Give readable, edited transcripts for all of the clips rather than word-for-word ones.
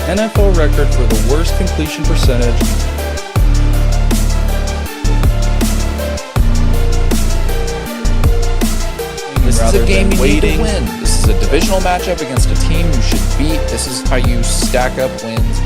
NFL record for the worst completion percentage. This is a game you need to win. This is a divisional matchup against a team you should beat. This is how you stack up wins.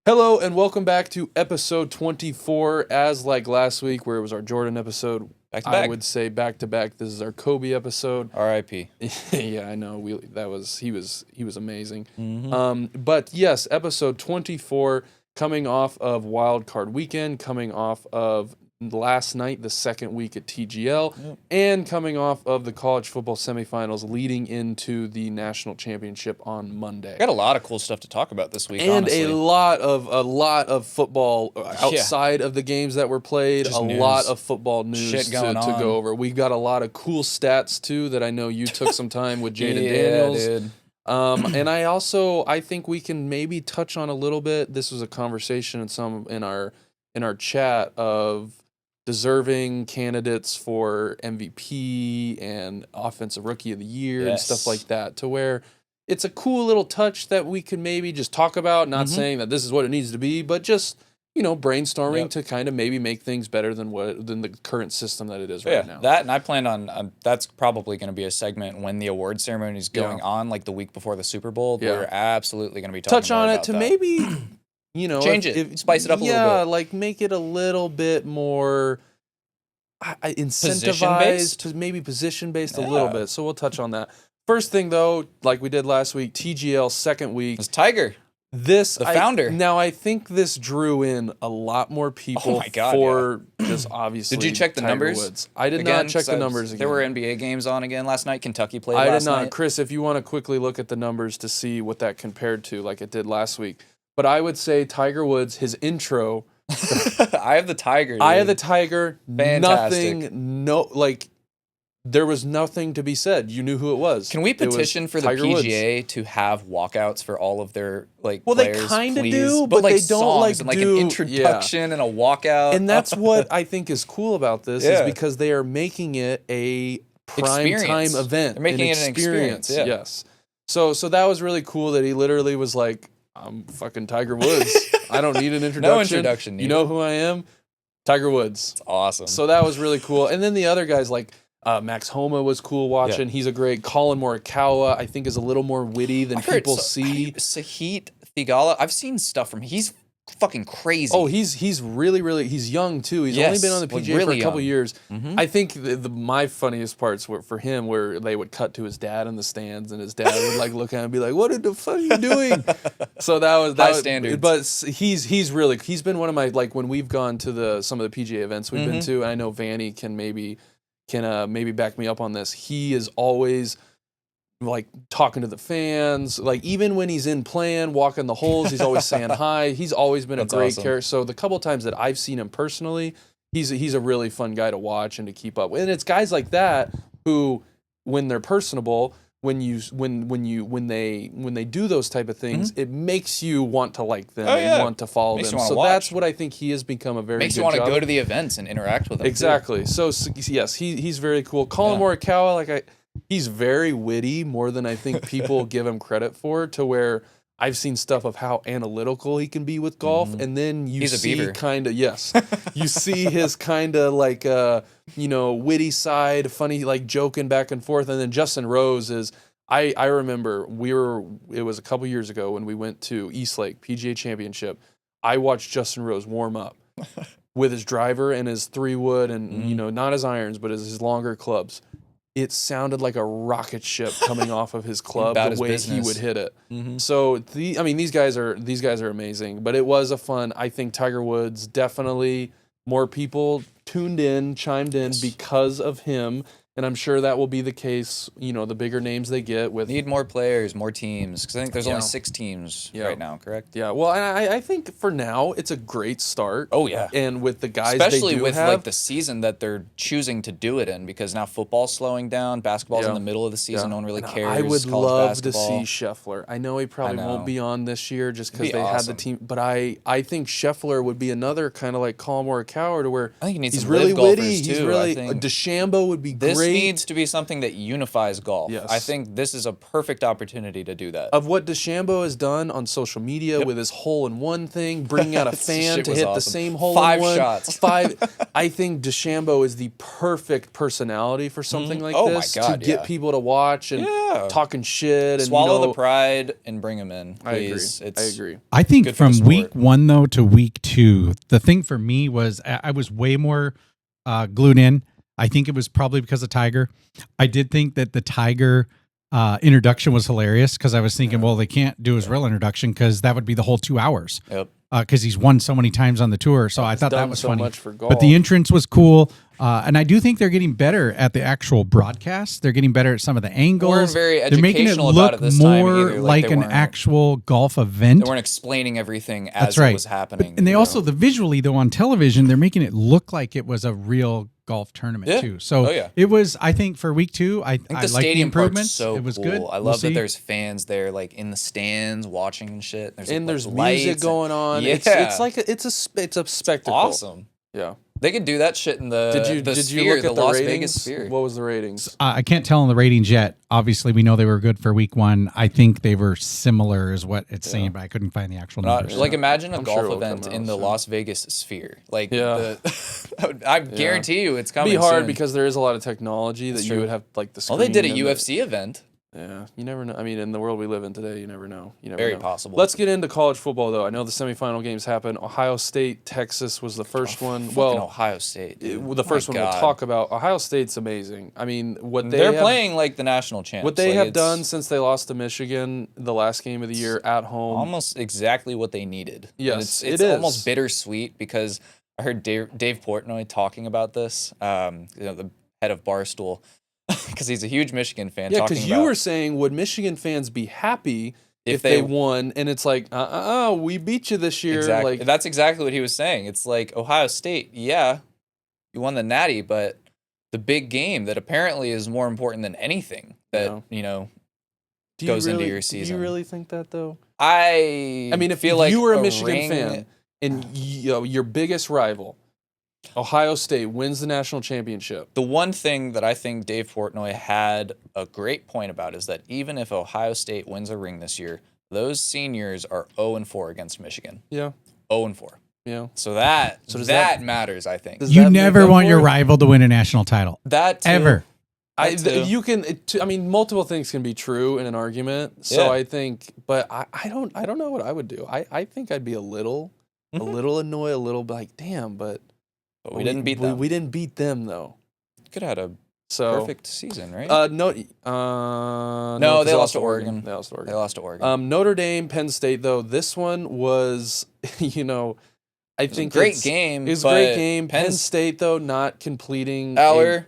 Hello and welcome back to episode 24. As like last week, where it was our Jordan episode, Back to back. I would say back to back. This is our Kobe episode. R.I.P. Yeah, I know. He was amazing. Mm-hmm. But yes, episode 24, coming off of Wildcard Weekend, coming off of last night, the second week at TGL, and coming off of the college football semifinals, leading into the national championship on Monday. Got a lot of cool stuff to talk about this week, And honestly. a lot of football outside of the games that were played. Just a news. Lot of football news to on. go over. We've got a lot of cool stats too that I know you took some time with Jaden Daniels. Dude. And I think we can maybe touch on a little bit. This was a conversation in our chat of deserving candidates for MVP and Offensive Rookie of the Year and stuff like that, to where it's a cool little touch that we could maybe just talk about, not saying that this is what it needs to be, but just, brainstorming to kind of maybe make things better than the current system that it is right now. That, and I plan on, that's probably going to be a segment when the award ceremony is going on, like the week before the Super Bowl. Yeah. We're absolutely going to be talking on more it about to that. maybe... change it, spice it up a little bit. Yeah, like make it a little bit more incentivized, to maybe position-based a little bit. So we'll touch on that. First thing, though, like we did last week, TGL second week. It's Tiger. The founder. Now, I think this drew in a lot more people just obviously Did you check the Tiger numbers? Woods. I did not check the numbers again. There were NBA games on again last night. Kentucky played last night. I did not. Chris, if you want to quickly look at the numbers to see what that compared to, like it did last week. But I would say Tiger Woods, his intro. I have the Tiger. Dude. I have the Tiger. Fantastic. There was nothing to be said. You knew who it was. Can we petition for the Tiger PGA Woods to have walkouts for all of their players? they kind of do, but they don't songs and an introduction and a walkout. And that's what I think is cool about this is because they are making it a prime time event. They're making it an experience. Yeah. Yes. So that was really cool that he literally was like, I'm fucking Tiger Woods. I don't need an introduction. No introduction needed. You know who I am? Tiger Woods. It's awesome. So that was really cool. And then the other guys like Max Homa was cool watching. Yeah. He's a great. Colin Morikawa, I think, is a little more witty than people see. Sahit Theegala, I've seen stuff from him. He's fucking crazy. Oh, he's really he's young too. He's only been on the PGA for a couple years. I think my funniest parts were for him where they would cut to his dad in the stands and his dad would like look at him and be like, "What the fuck are you doing?" So that was high standards. But he's been one of my, like, when we've gone to some of the PGA events we've been to, and I know Vanny can maybe back me up on this. He is always like talking to the fans, like even when he's in plan, walking the holes, he's always saying hi. He's always been a great character. So the couple times that I've seen him personally, he's a really fun guy to watch and to keep up with. And it's guys like that who, when they're personable, when they do those type of things, it makes you want to like them and want to follow them. So that's what I think he has become a very good job. Makes you want to go to the events and interact with them. Exactly. Too. So yes, he's very cool. Colin Morikawa, he's very witty, more than I think people give him credit for, to where I've seen stuff of how analytical he can be with golf, and then you see kind of you see his kind of like witty side, funny, like joking back and forth, and then Justin Rose is. I remember it was a couple years ago when we went to Eastlake PGA Championship. I watched Justin Rose warm up with his driver and his 3-wood and not his irons but his longer clubs. It sounded like a rocket ship coming off of his club the way he would hit it. So these guys are amazing. But it was a fun. I think Tiger Woods, definitely more people chimed in because of him. And I'm sure that will be the case, the bigger names they get with... Need more players, more teams, because I think there's only 6 teams right now, correct? Yeah, well, and I think for now, it's a great start. Oh, yeah. And with the guys especially they do with have, like the season that they're choosing to do it in, because now football's slowing down, basketball's in the middle of the season, no one really cares. I would love to see Scheffler. I know he probably won't be on this year just because they had the team, but I think Scheffler would be another kind of like Colin Morikawa, to where I think he needs He's some really live golfers witty. too. He's really I think DeChambeau would be this great. needs to be something that unifies golf. Yes. I think this is a perfect opportunity to do that. Of what DeChambeau has done on social media with his hole-in-one thing, bringing out a fan to hit the same hole-in-one. 5 shots. I think DeChambeau is the perfect personality for something like Oh this my God, to get people to watch and talking shit. And Swallow the pride and bring him in, please. I agree. I think from week 1 though to week 2, the thing for me was I was way more glued in. I think it was probably because of Tiger. I did think that the Tiger introduction was hilarious because I was thinking, well, they can't do his real introduction because that would be the whole 2 hours. Yep. Because he's won so many times on the tour, so I thought that was so funny. much for golf. But the entrance was cool, and I do think they're getting better at the actual broadcast. They're getting better at some of the angles. Weren't very They're making it educational look about it this time more either, like they an weren't- actual golf event. They weren't explaining everything as That's right. it was happening. And they also, the visually though on television, they're making it look like it was a real golf tournament too. So it was, I think for week 2, I think the like the stadium improvements. So it was cool. good. I love that there's fans there, like in the stands watching and shit. There's lights music going on. Yeah. It's like it's a spectacle. Awesome. Yeah. They could do that shit in the Did you sphere, look at the the Las ratings? Vegas sphere. What was the ratings? I can't tell on the ratings yet. Obviously, we know they were good for week 1. I think they were similar, is what it's saying, but I couldn't find the actual numbers. Like imagine a I'm golf sure it'll event come in out the soon. Las Vegas sphere. Like, Yeah. I guarantee you it's coming. It'd be hard soon. because there is a lot of technology that That's you true. would have, like the Well, they did a screen and UFC event. Yeah, you never know. I mean, in the world we live in today, you never know. Very possible. Let's get into college football, though. I know the semifinal games happened. Ohio State, Texas was the first one. Well, Ohio State. The first one we'll talk about. Ohio State's amazing. I mean, they're playing like the national champs. What they have done since they lost to Michigan the last game of the year at home. Almost exactly what they needed. Yes, it's almost bittersweet because I heard Dave Portnoy talking about this. The head of Barstool. Because he's a huge Michigan fan. Yeah, because you were saying, would Michigan fans be happy if they won? And it's like, we beat you this year. Exactly. Like, that's exactly what he was saying. It's like Ohio State, yeah, you won the Natty, but the big game that apparently is more important than anything that goes into your season. Do you really think that though? I mean, if you were a Michigan fan and your biggest rival, Ohio State, wins the national championship. The one thing that I think Dave Portnoy had a great point about is that even if Ohio State wins a ring this year, those seniors are 0-4 against Michigan. Yeah. 0-4. Yeah. So that matters, I think. You never want your rival to win a national title. That too. Ever. Multiple things can be true in an argument. So I think, but I don't know what I would do. I think I'd be a little annoyed, a little like, damn, but we didn't beat them. We didn't beat them though. Could have had a perfect season, right? No, they lost to Oregon. They lost to Oregon. They lost to Oregon. Notre Dame, Penn State though. This one was, I think it was a great game. It was a great game. Penn State though, not completing.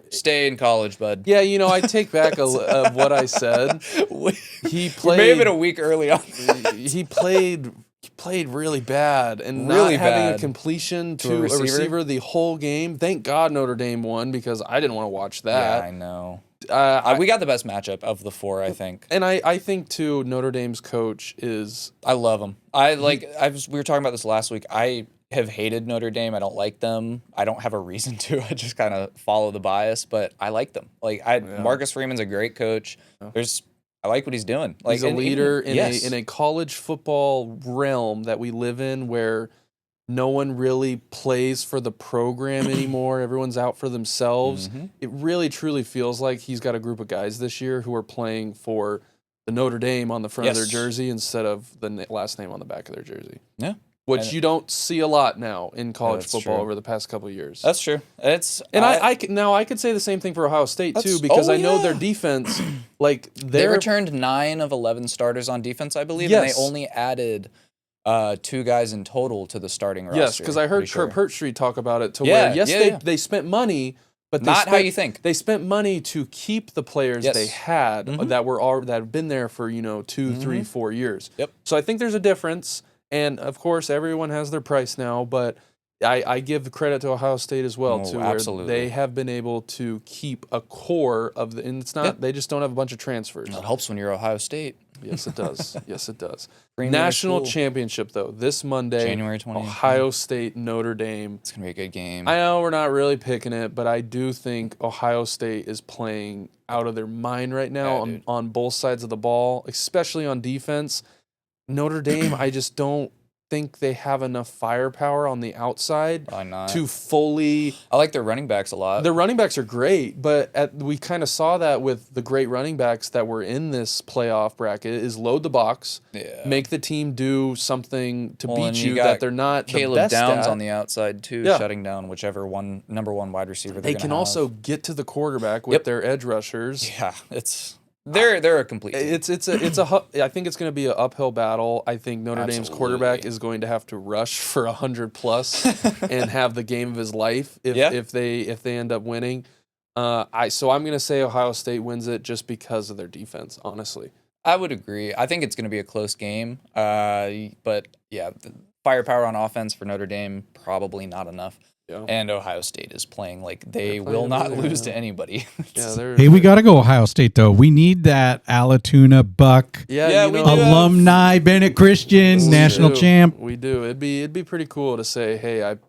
Stay in college, bud. Yeah, I take back what I said. He played. We may have been a week early on. He played really bad and really not having bad. a completion to a receiver the whole game. Thank God Notre Dame won because I didn't want to watch that. Yeah, I know. We got the best matchup of the 4, I think. And I think too, Notre Dame's coach is. I love him. We were talking about this last week. I have hated Notre Dame. I don't like them. I don't have a reason to. I just kind of follow the bias, but I like them. Marcus Freeman's a great coach. I like what he's doing. He's a leader in a college football realm that we live in where no one really plays for the program anymore. Everyone's out for themselves. Mm-hmm. It really, truly feels like he's got a group of guys this year who are playing for the Notre Dame on the front of their jersey instead of the last name on the back of their jersey. Yeah. Which you don't see a lot now in college football over the past couple of years. That's true. I could say the same thing for Ohio State too because I know their defense. They returned 9 of 11 starters on defense, I believe, and they only added 2 guys in total to the starting roster. Yes, because I heard Kurt Pertstreet talk about it they spent money, but how you think. They spent money to keep the players they had that have been there for 2, 3, 4 years. Yep. So I think there's a difference. And, of course, everyone has their price now, but I give credit to Ohio State as well, where they have been able to keep a core of and it's not, they just don't have a bunch of transfers. That helps when you're Ohio State. Yes, it does. Yes, it does. Premium National school. championship, though, this Monday, January 20th. Ohio State, Notre Dame. It's going to be a good game. I know we're not really picking it, but I do think Ohio State is playing out of their mind right now on both sides of the ball, especially on defense. Notre Dame, I just don't think they have enough firepower on the outside to fully. I like their running backs a lot. Their running backs are great, but we kind of saw that with the great running backs that were in this playoff bracket is load the box, make the team do something to beat you that they're not Caleb the best Downs at. on the outside too, shutting down whichever number one wide receiver they can also get to the quarterback with their edge rushers. Yeah, they're a complete team. I think it's going to be an uphill battle. I think Notre Dame's quarterback is going to have to rush for 100+ and have the game of his life if they end up winning. So I'm going to say Ohio State wins it just because of their defense. Honestly, I would agree. I think it's going to be a close game. But yeah, the firepower on offense for Notre Dame probably not enough. Yeah. And Ohio State is playing like they will not lose to anybody. Hey, we got to go Ohio State, though. We need that Alatuna Buck alumni, Bennett Christian, national champ. We do. It'd be pretty cool to say, hey, I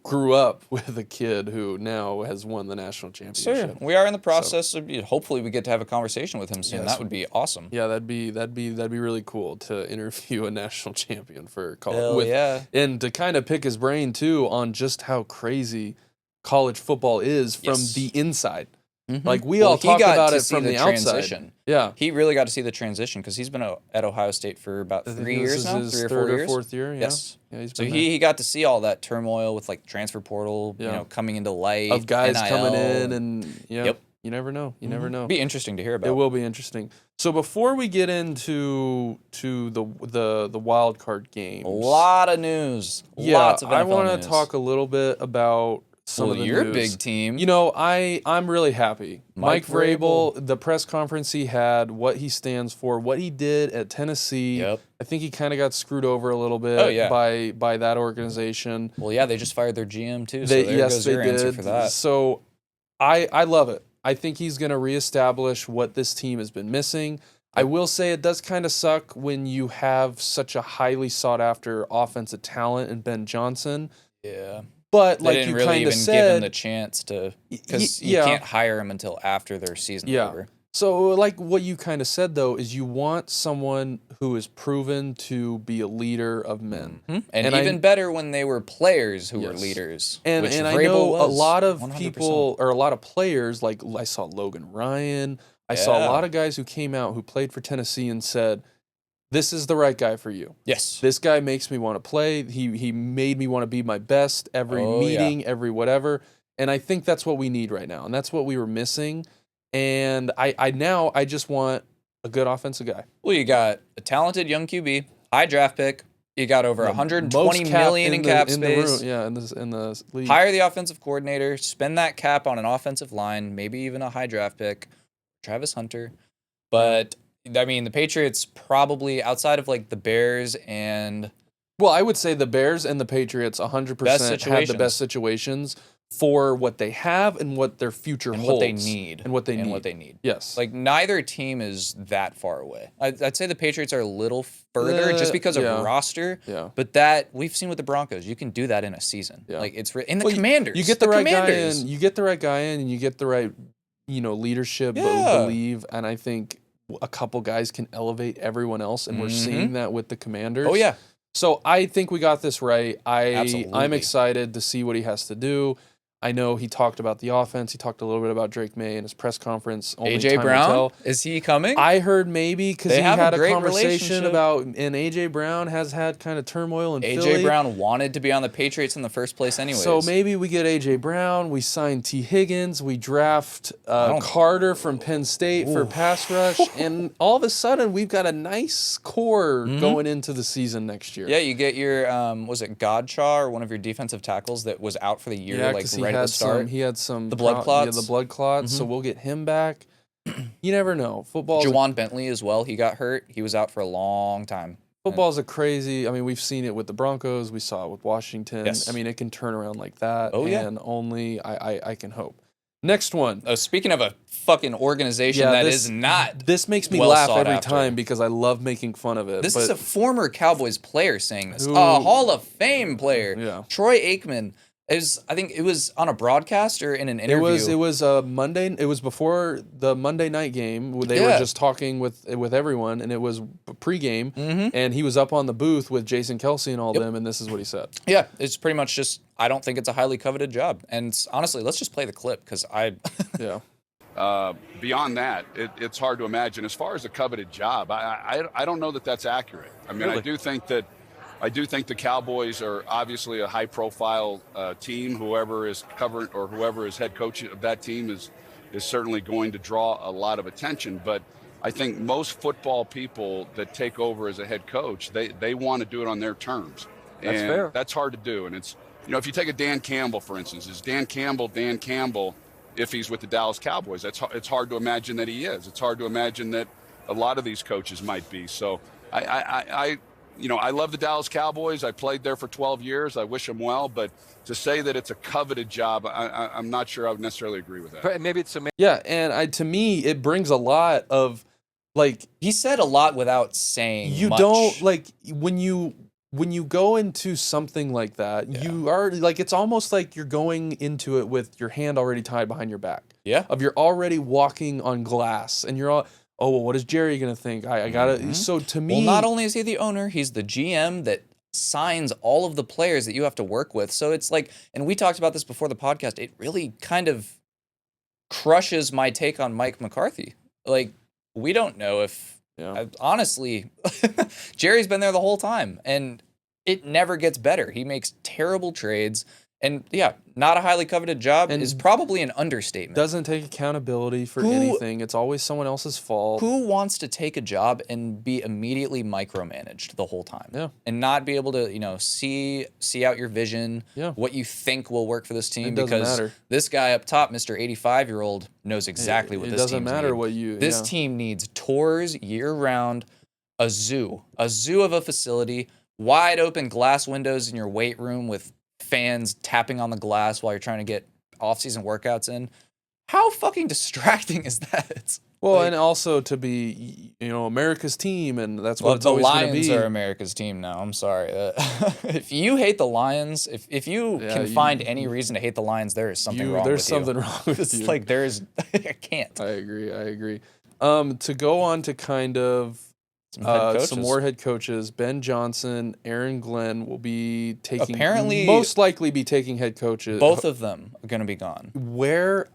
grew up with a kid who now has won the national championship. Sure. We are in the process of hopefully we get to have a conversation with him soon. That would be awesome. Yeah, that'd be really cool to interview a national champion for college. And to kind of pick his brain too on just how crazy college football is from the inside. Mm-hmm. Like we all talk about it from the outside. Yeah, he really got to see the transition because he's been at Ohio State for about 3 years now, 3 or 4 years. 4th year. Yeah. Yes. Yeah, so he got to see all that turmoil with like transfer portal, coming into light of guys NIL. Coming in, and you never know. You never know. It'll be interesting to hear about. It will be interesting. So before we get into the wild card games, a lot of news. Lots of NFL I want to talk a little bit about. Some of the your news. Big team. I'm really happy. Mike Vrabel, the press conference he had, what he stands for, what he did at Tennessee. Yep. I think he kind of got screwed over a little bit by that organization. Well, yeah, they just fired their GM too. So there goes your answer for that. So I love it. I think he's going to reestablish what this team has been missing. I will say it does kind of suck when you have such a highly sought after offensive talent in Ben Johnson. Yeah. But they like didn't you really kind even of said, give him the chance to, because you can't hire him until after their season's over. So like what you kind of said though is you want someone who is proven to be a leader of men, and even better when they were players who were leaders. And I know a lot of 100%. People or a lot of players, like I saw Logan Ryan, I saw a lot of guys who came out who played for Tennessee and said, this is the right guy for you. Yes. This guy makes me want to play. He made me want to be my best every meeting, every whatever. And I think that's what we need right now. And that's what we were missing. And I just want a good offensive guy. Well, you got a talented young QB, high draft pick. You got over $120 million in cap space. In the league. Hire the offensive coordinator, spend that cap on an offensive line, maybe even a high draft pick, Travis Hunter. But I mean, the Patriots probably, outside of like the Bears and... Well, I would say the Bears and the Patriots 100% have the best situations for what they have and what their future holds. What they need. And what they need. Yes. Like, neither team is that far away. I'd say the Patriots are a little further just because of roster. Yeah. But that, we've seen with the Broncos, you can do that in a season. Yeah. Like, it's... In the Commanders. You get the right guy in, you get the right guy in, and you get the right, leadership, believe, and I think... a couple guys can elevate everyone else, and we're seeing that with the Commanders. Oh, yeah. So I think we got this right. I'm excited to see what he has to do. I know he talked about the offense. He talked a little bit about Drake May in his press conference. AJ Brown? Is he coming? I heard maybe because he had a conversation about, and AJ Brown has had kind of turmoil in Philly. AJ Brown wanted to be on the Patriots in the first place anyways. So maybe we get AJ Brown, we sign T. Higgins, we draft Carter from Penn State for pass rush, and all of a sudden we've got a nice core going into the season next year. Yeah, you get your, was it Godchaw or one of your defensive tackles that was out for the year, right at the start? He had some... The blood clots? Yeah, the blood clots, so we'll get him back. You never know. Football. Juwan Bentley as well, he got hurt. He was out for a long time. Football's a crazy... I mean, we've seen it with the Broncos. We saw it with Washington. Yes. I mean, it can turn around like that. Oh, yeah. And only I can hope. Next one. Oh, speaking of a fucking organization that is not. This makes me well laugh sought every after. time because I love making fun of it. This but is a former Cowboys player saying this. Who- A Hall of Fame player. Yeah. Troy Aikman. I think it was on a broadcast or in an interview. It was a Monday. It was before the Monday night game. They were just talking with everyone, and it was pregame. And he was up on the booth with Jason Kelsey and all them, and this is what he said. Yeah, it's pretty much just, I don't think it's a highly coveted job. And honestly, let's just play the clip because Yeah. Beyond that, it's hard to imagine. As far as a coveted job, I don't know that that's accurate. I mean, Really? I do think the Cowboys are obviously a high-profile team. Whoever is covering or whoever is head coach of that team is certainly going to draw a lot of attention. But I think most football people that take over as a head coach, they want to do it on their terms. That's and fair. That's hard to do. And it's, if you take a Dan Campbell, for instance, is Dan Campbell if he's with the Dallas Cowboys? It's hard to imagine that he is. It's hard to imagine that a lot of these coaches might be. So I love the Dallas Cowboys. I played there for 12 years. I wish them well. But to say that it's a coveted job, I'm not sure I would necessarily agree with that. Maybe it's Yeah, and to me, it brings a lot of, like, he said a lot without saying you much. don't, like, when you go into something like that, you are, like, it's almost like you're going into it with your hand already tied behind your back. Yeah. You're already walking on glass, and you're all, oh, well, what is Jerry going to think? I got to, so to me. Well, not only is he the owner, he's the GM that signs all of the players that you have to work with. So it's like, and we talked about this before the podcast, it really kind of crushes my take on Mike McCarthy. Like, we don't know if, honestly, Jerry's been there the whole time, and it never gets better. He makes terrible trades. And not a highly coveted job is probably an understatement. Doesn't take accountability for anything. It's always someone else's fault. Who wants to take a job and be immediately micromanaged the whole time? Yeah. And not be able to, see out your vision, what you think will work for this team. It doesn't because matter. This guy up top, Mr. 85-year-old, knows exactly what this team needs. It doesn't matter what you. This team needs tours year-round, a zoo of a facility, wide open glass windows in your weight room with fans tapping on the glass while you're trying to get off-season workouts in. How fucking distracting is that? Well, and also to be, America's team, and that's what it's always going to be. The Lions are America's team now. I'm sorry. If you hate the Lions, if you can find any reason to hate the Lions, there is something wrong with you. There's something wrong with it's you. Like there's, I can't. I agree. To go on to kind of some more head coaches, Ben Johnson, Aaron Glenn will be most likely be taking head coaches. Both of them are going to be gone. Where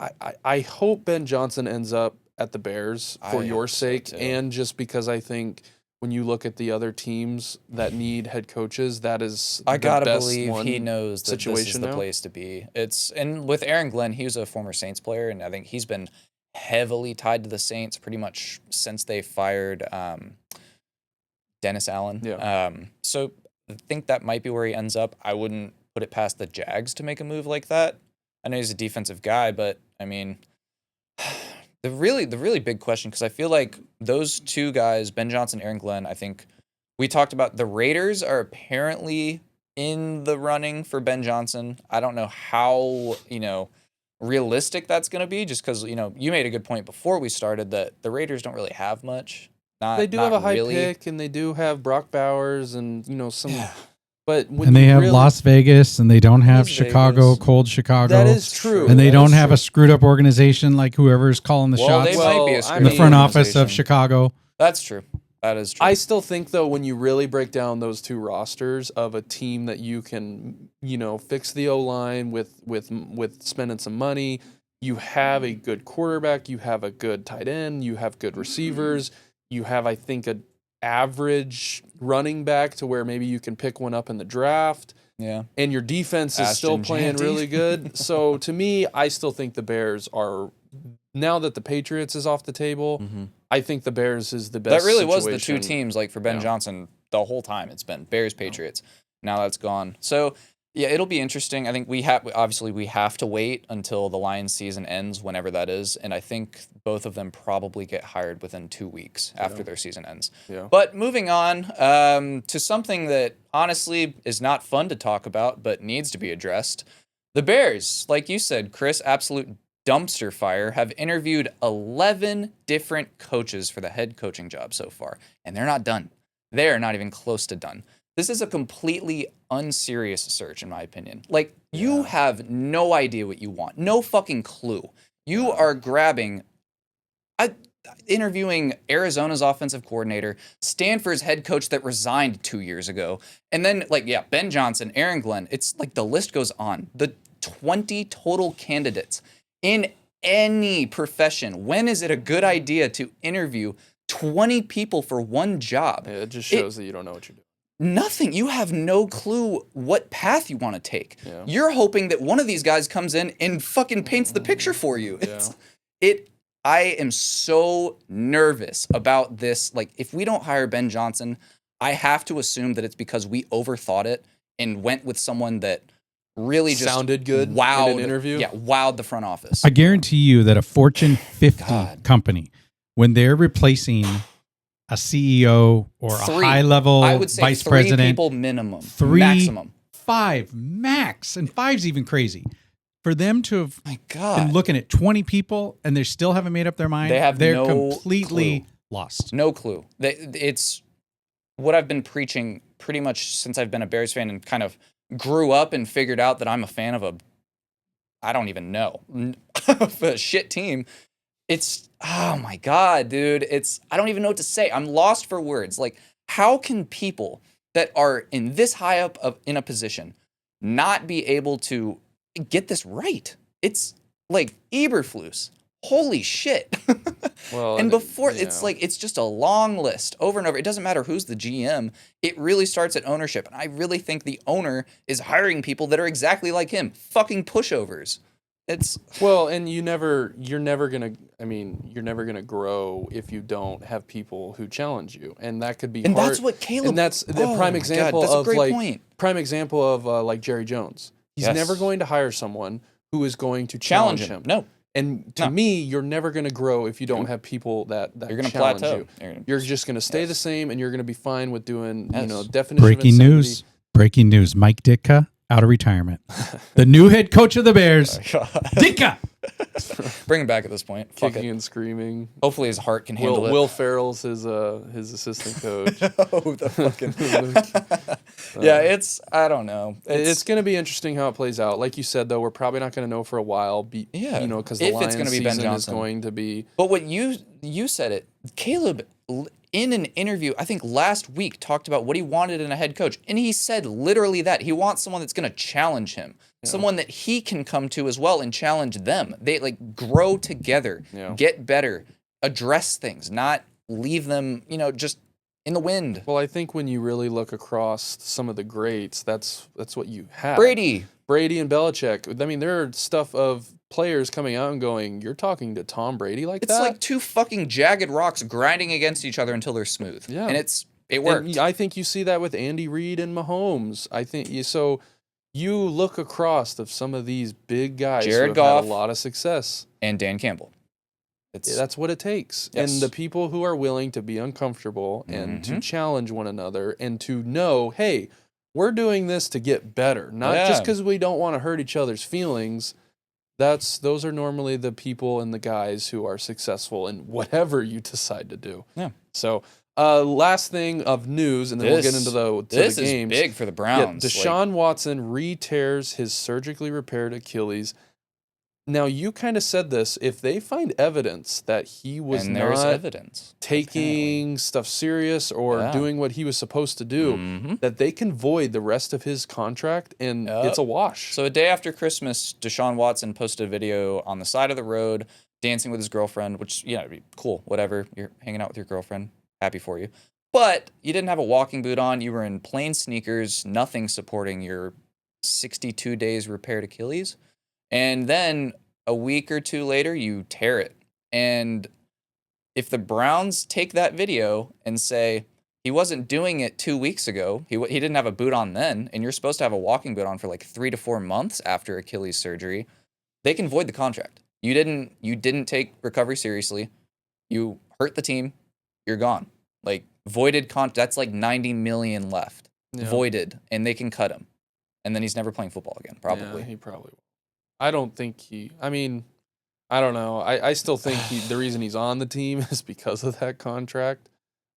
I hope Ben Johnson ends up at the Bears for your sake, and just because I think when you look at the other teams that need head coaches, that is I gotta best believe he knows that this is the place to be. And with Aaron Glenn, he was a former Saints player, and I think he's been heavily tied to the Saints pretty much since they fired Dennis Allen. Yeah. So I think that might be where he ends up. I wouldn't put it past the Jags to make a move like that. I know he's a defensive guy, but I mean, the really big question, because I feel like those two guys, Ben Johnson, Aaron Glenn, I think we talked about the Raiders are apparently in the running for Ben Johnson. I don't know how, realistic that's going to be, just because, you made a good point before we started that the Raiders don't really have much. They do have a high pick, and they do have Brock Bowers, and some. But and they have Las Vegas, and they don't have Chicago, cold Chicago. That is true. And they don't have a screwed up organization like whoever's calling the shots. They might be a screwed in the front office of Chicago. That's true. That is true. I still think, though, when you really break down those two rosters of a team that you can, fix the O-line with spending some money, you have a good quarterback, you have a good tight end, you have good receivers. You have, I think, an average running back to where maybe you can pick one up in the draft. Yeah. And your defense is still playing really good. So to me, I still think the Bears are, now that the Patriots is off the table, I think the Bears is the best. That really was situation. the two teams, like for Ben Johnson, the whole time it's been Bears, Patriots. Now that's gone. So yeah, it'll be interesting. I think we have to wait until the Lions season ends, whenever that is, and I think both of them probably get hired within 2 weeks after their season ends. Yeah. But moving on to something that honestly is not fun to talk about, but needs to be addressed. The Bears, like you said, Chris, absolute dumpster fire, have interviewed 11 different coaches for the head coaching job so far, and they're not done. They're not even close to done. This is a completely unserious search, in my opinion. Like, you have no idea what you want. No fucking clue. You are grabbing... interviewing Arizona's offensive coordinator, Stanford's head coach that resigned 2 years ago, and then, like, Ben Johnson, Aaron Glenn. It's like the list goes on. The 20 total candidates in any profession. When is it a good idea to interview 20 people for one job? Yeah, it just shows that you don't know what you're doing. Nothing. You have no clue what path you want to take. Yeah. You're hoping that one of these guys comes in and fucking paints the picture for you. Yeah. I am so nervous about this. Like, if we don't hire Ben Johnson, I have to assume that it's because we overthought it and went with someone that really just sounded good wowed, in an interview. Yeah, wowed the front office. I guarantee you that a Fortune 50 company, when they're replacing a CEO or a high-level I would say vice 3 president, people minimum, 3, maximum, 5 max, and 5's even crazy. For them to have been looking at 20 people and they still haven't made up their mind, they're no completely lost. No clue. It's what I've been preaching pretty much since I've been a Bears fan and kind of grew up and figured out that I'm a fan of I don't even know, a shit team. It's, oh my God, dude. I don't even know what to say. I'm lost for words. Like, how can people that are in this high up in a position not be able to get this right? It's like Eberflus. Holy shit. Well, and before, it's like, it's just a long list over and over. It doesn't matter who's the GM. It really starts at ownership. And I really think the owner is hiring people that are exactly like him. Fucking pushovers. And you're never gonna grow if you don't have people who challenge you, and that could be. And hard. that's what Caleb. And that's the prime example that's of a great point. Prime example of like Jerry Jones. He's never going to hire someone who is going to challenge him. No. And to me, you're never going to grow if you don't have people that you're going to challenge plateau. you. You're just going to stay the same, and you're going to be fine with doing definition. Breaking news. Breaking news. Mike Ditka out of retirement. The new head coach of the Bears. Ditka. Bring him back at this point. Kicking and screaming. Hopefully his heart can handle it. Will Ferrell's his assistant coach. The fucking. Yeah, I don't know. It's going to be interesting how it plays out. Like you said, though, we're probably not going to know for a while. Because the Lions season is going to be. But what you said it, Caleb, in an interview, I think last week, talked about what he wanted in a head coach. And he said literally that. He wants someone that's going to challenge him. Yeah. Someone that he can come to as well and challenge them. They grow together, get better, address things, not leave them, just in the wind. Well, I think when you really look across some of the greats, that's what you have. Brady and Belichick. I mean, there are stuff of players coming out and going, "You're talking to Tom Brady like that?" It's like two fucking jagged rocks grinding against each other until they're smooth. Yeah, and it worked. And I think you see that with Andy Reid and Mahomes. I think so. You look across of some of these big guys who have had a lot of success, and Dan Campbell. That's what it takes. Yes. And the people who are willing to be uncomfortable and to challenge one another and to know, hey, we're doing this to get better, not just because we don't want to hurt each other's feelings. Those are normally the people and the guys who are successful in whatever you decide to do. Yeah. So, last thing of news, and then we'll get into the games. This is big for the Browns. Yeah, Deshaun Watson re-tears his surgically repaired Achilles. Now, you kind of said this. If they find evidence that he was not taking stuff serious or doing what he was supposed to do, that they can void the rest of his contract, and it's a wash. So a day after Christmas, Deshaun Watson posted a video on the side of the road dancing with his girlfriend, which, it'd be cool, whatever. You're hanging out with your girlfriend. Happy for you. But you didn't have a walking boot on. You were in plain sneakers, nothing supporting your 62 days repaired Achilles. And then a week or two later, you tear it. And if the Browns take that video and say, he wasn't doing it 2 weeks ago, he didn't have a boot on then, and you're supposed to have a walking boot on for 3 to 4 months after Achilles surgery, they can void the contract. You didn't take recovery seriously. You hurt the team. You're gone. Voided contract. That's $90 million left. Yeah. Voided, and they can cut him. And then he's never playing football again, probably. Yeah, he probably will. I don't think I mean, I don't know. I still think the reason he's on the team is because of that contract.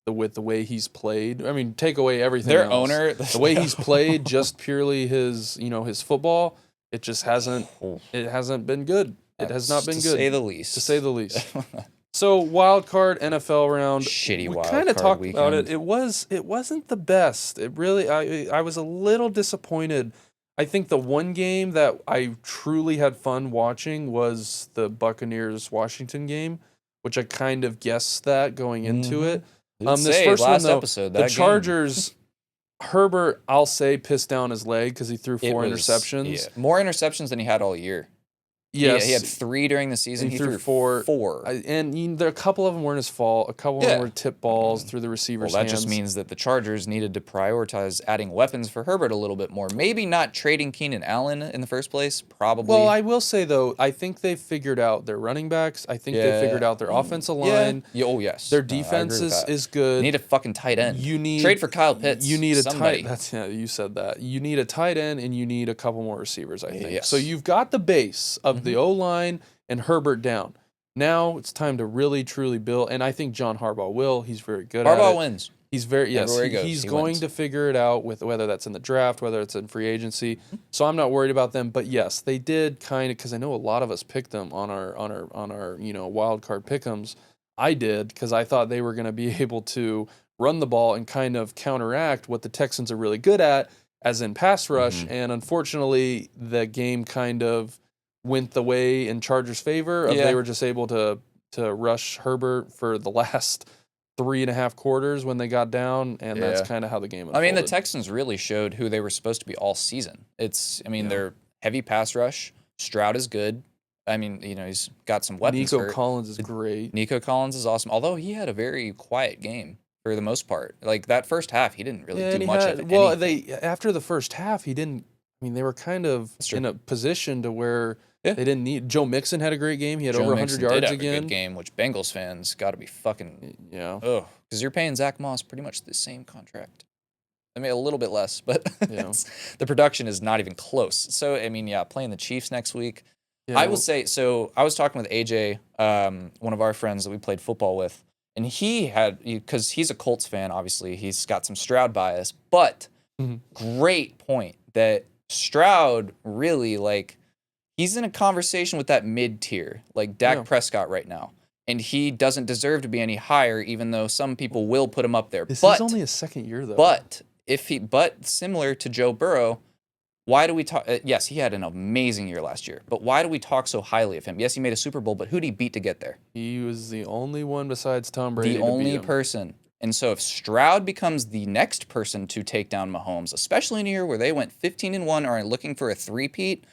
With the way he's played. I mean, take away everything Their else. owner, the way he's played, just purely his football, it just hasn't been good. It has not been good. To say the least. To say the least. So wild card NFL round. Shitty we wild kind of card talked weekend. about it. It wasn't the best. It really I was a little disappointed. I think the one game that I truly had fun watching was the Buccaneers Washington game, which I kind of guessed that going into it. This first last one though, episode, the Chargers, Herbert, I'll say pissed down his leg because he threw 4 interceptions. Yeah, more interceptions than he had all year. Yes, he had 3 during the season. He threw 4. There a couple of them weren't his fault. A couple of them were tip balls through the receiver's hands. That just means that the Chargers needed to prioritize adding weapons for Herbert a little bit more. Maybe not trading Keenan Allen in the first place. Probably. Well, I will say though, I think they figured out their running backs. I think they figured out their offensive line. Yeah. Oh yes. Their defense is good. You need a fucking tight end. You need trade for Kyle Pitts. You need a tight. You said that. You need a tight end and you need a couple more receivers. I think. Yes. So you've got the base of the O line and Herbert down. Now it's time to really truly build, and I think John Harbaugh will. He's very good at it. Harbaugh wins. He's very Everywhere he goes, he's he going wins. to figure it out with whether that's in the draft, whether it's in free agency. So I'm not worried about them. But yes, they did kind of because I know a lot of us picked them on our wild card pick'ems. I did because I thought they were going to be able to run the ball and kind of counteract what the Texans are really good at, as in pass rush. And unfortunately, the game kind of went the way in Chargers' favor. They were just able to rush Herbert for the last 3.5 quarters when they got down, and that's kind of how the game unfolded. I mean, the Texans really showed who they were supposed to be all season. They're heavy pass rush. Stroud is good. I mean, he's got some weapons. Nico Collins is great. Nico Collins is awesome, although he had a very quiet game for the most part. Like that first half, he didn't really do much of anything. Well, after the first half, he didn't. I mean, they were kind of in a position to where they didn't need. Joe Mixon had a great game. He had over 100 yards did have again. A good game, which Bengals fans got to be fucking because you're paying Zach Moss pretty much the same contract. I mean, a little bit less, but the production is not even close. So I mean, playing the Chiefs next week. Yeah, I will say. So I was talking with AJ, one of our friends that we played football with, and he had because he's a Colts fan. Obviously, he's got some Stroud bias, but great point that Stroud really he's in a conversation with that mid-tier, like Dak Prescott right now. And he doesn't deserve to be any higher, even though some people will put him up there. This is only his second year, though. But similar to Joe Burrow, why do we talk? Yes, he had an amazing year last year. But why do we talk so highly of him? Yes, he made a Super Bowl, but who did he beat to get there? He was the only one besides Tom Brady. The only person. And so if Stroud becomes the next person to take down Mahomes, especially in a year where they went 15-1 or are looking for a three-peat,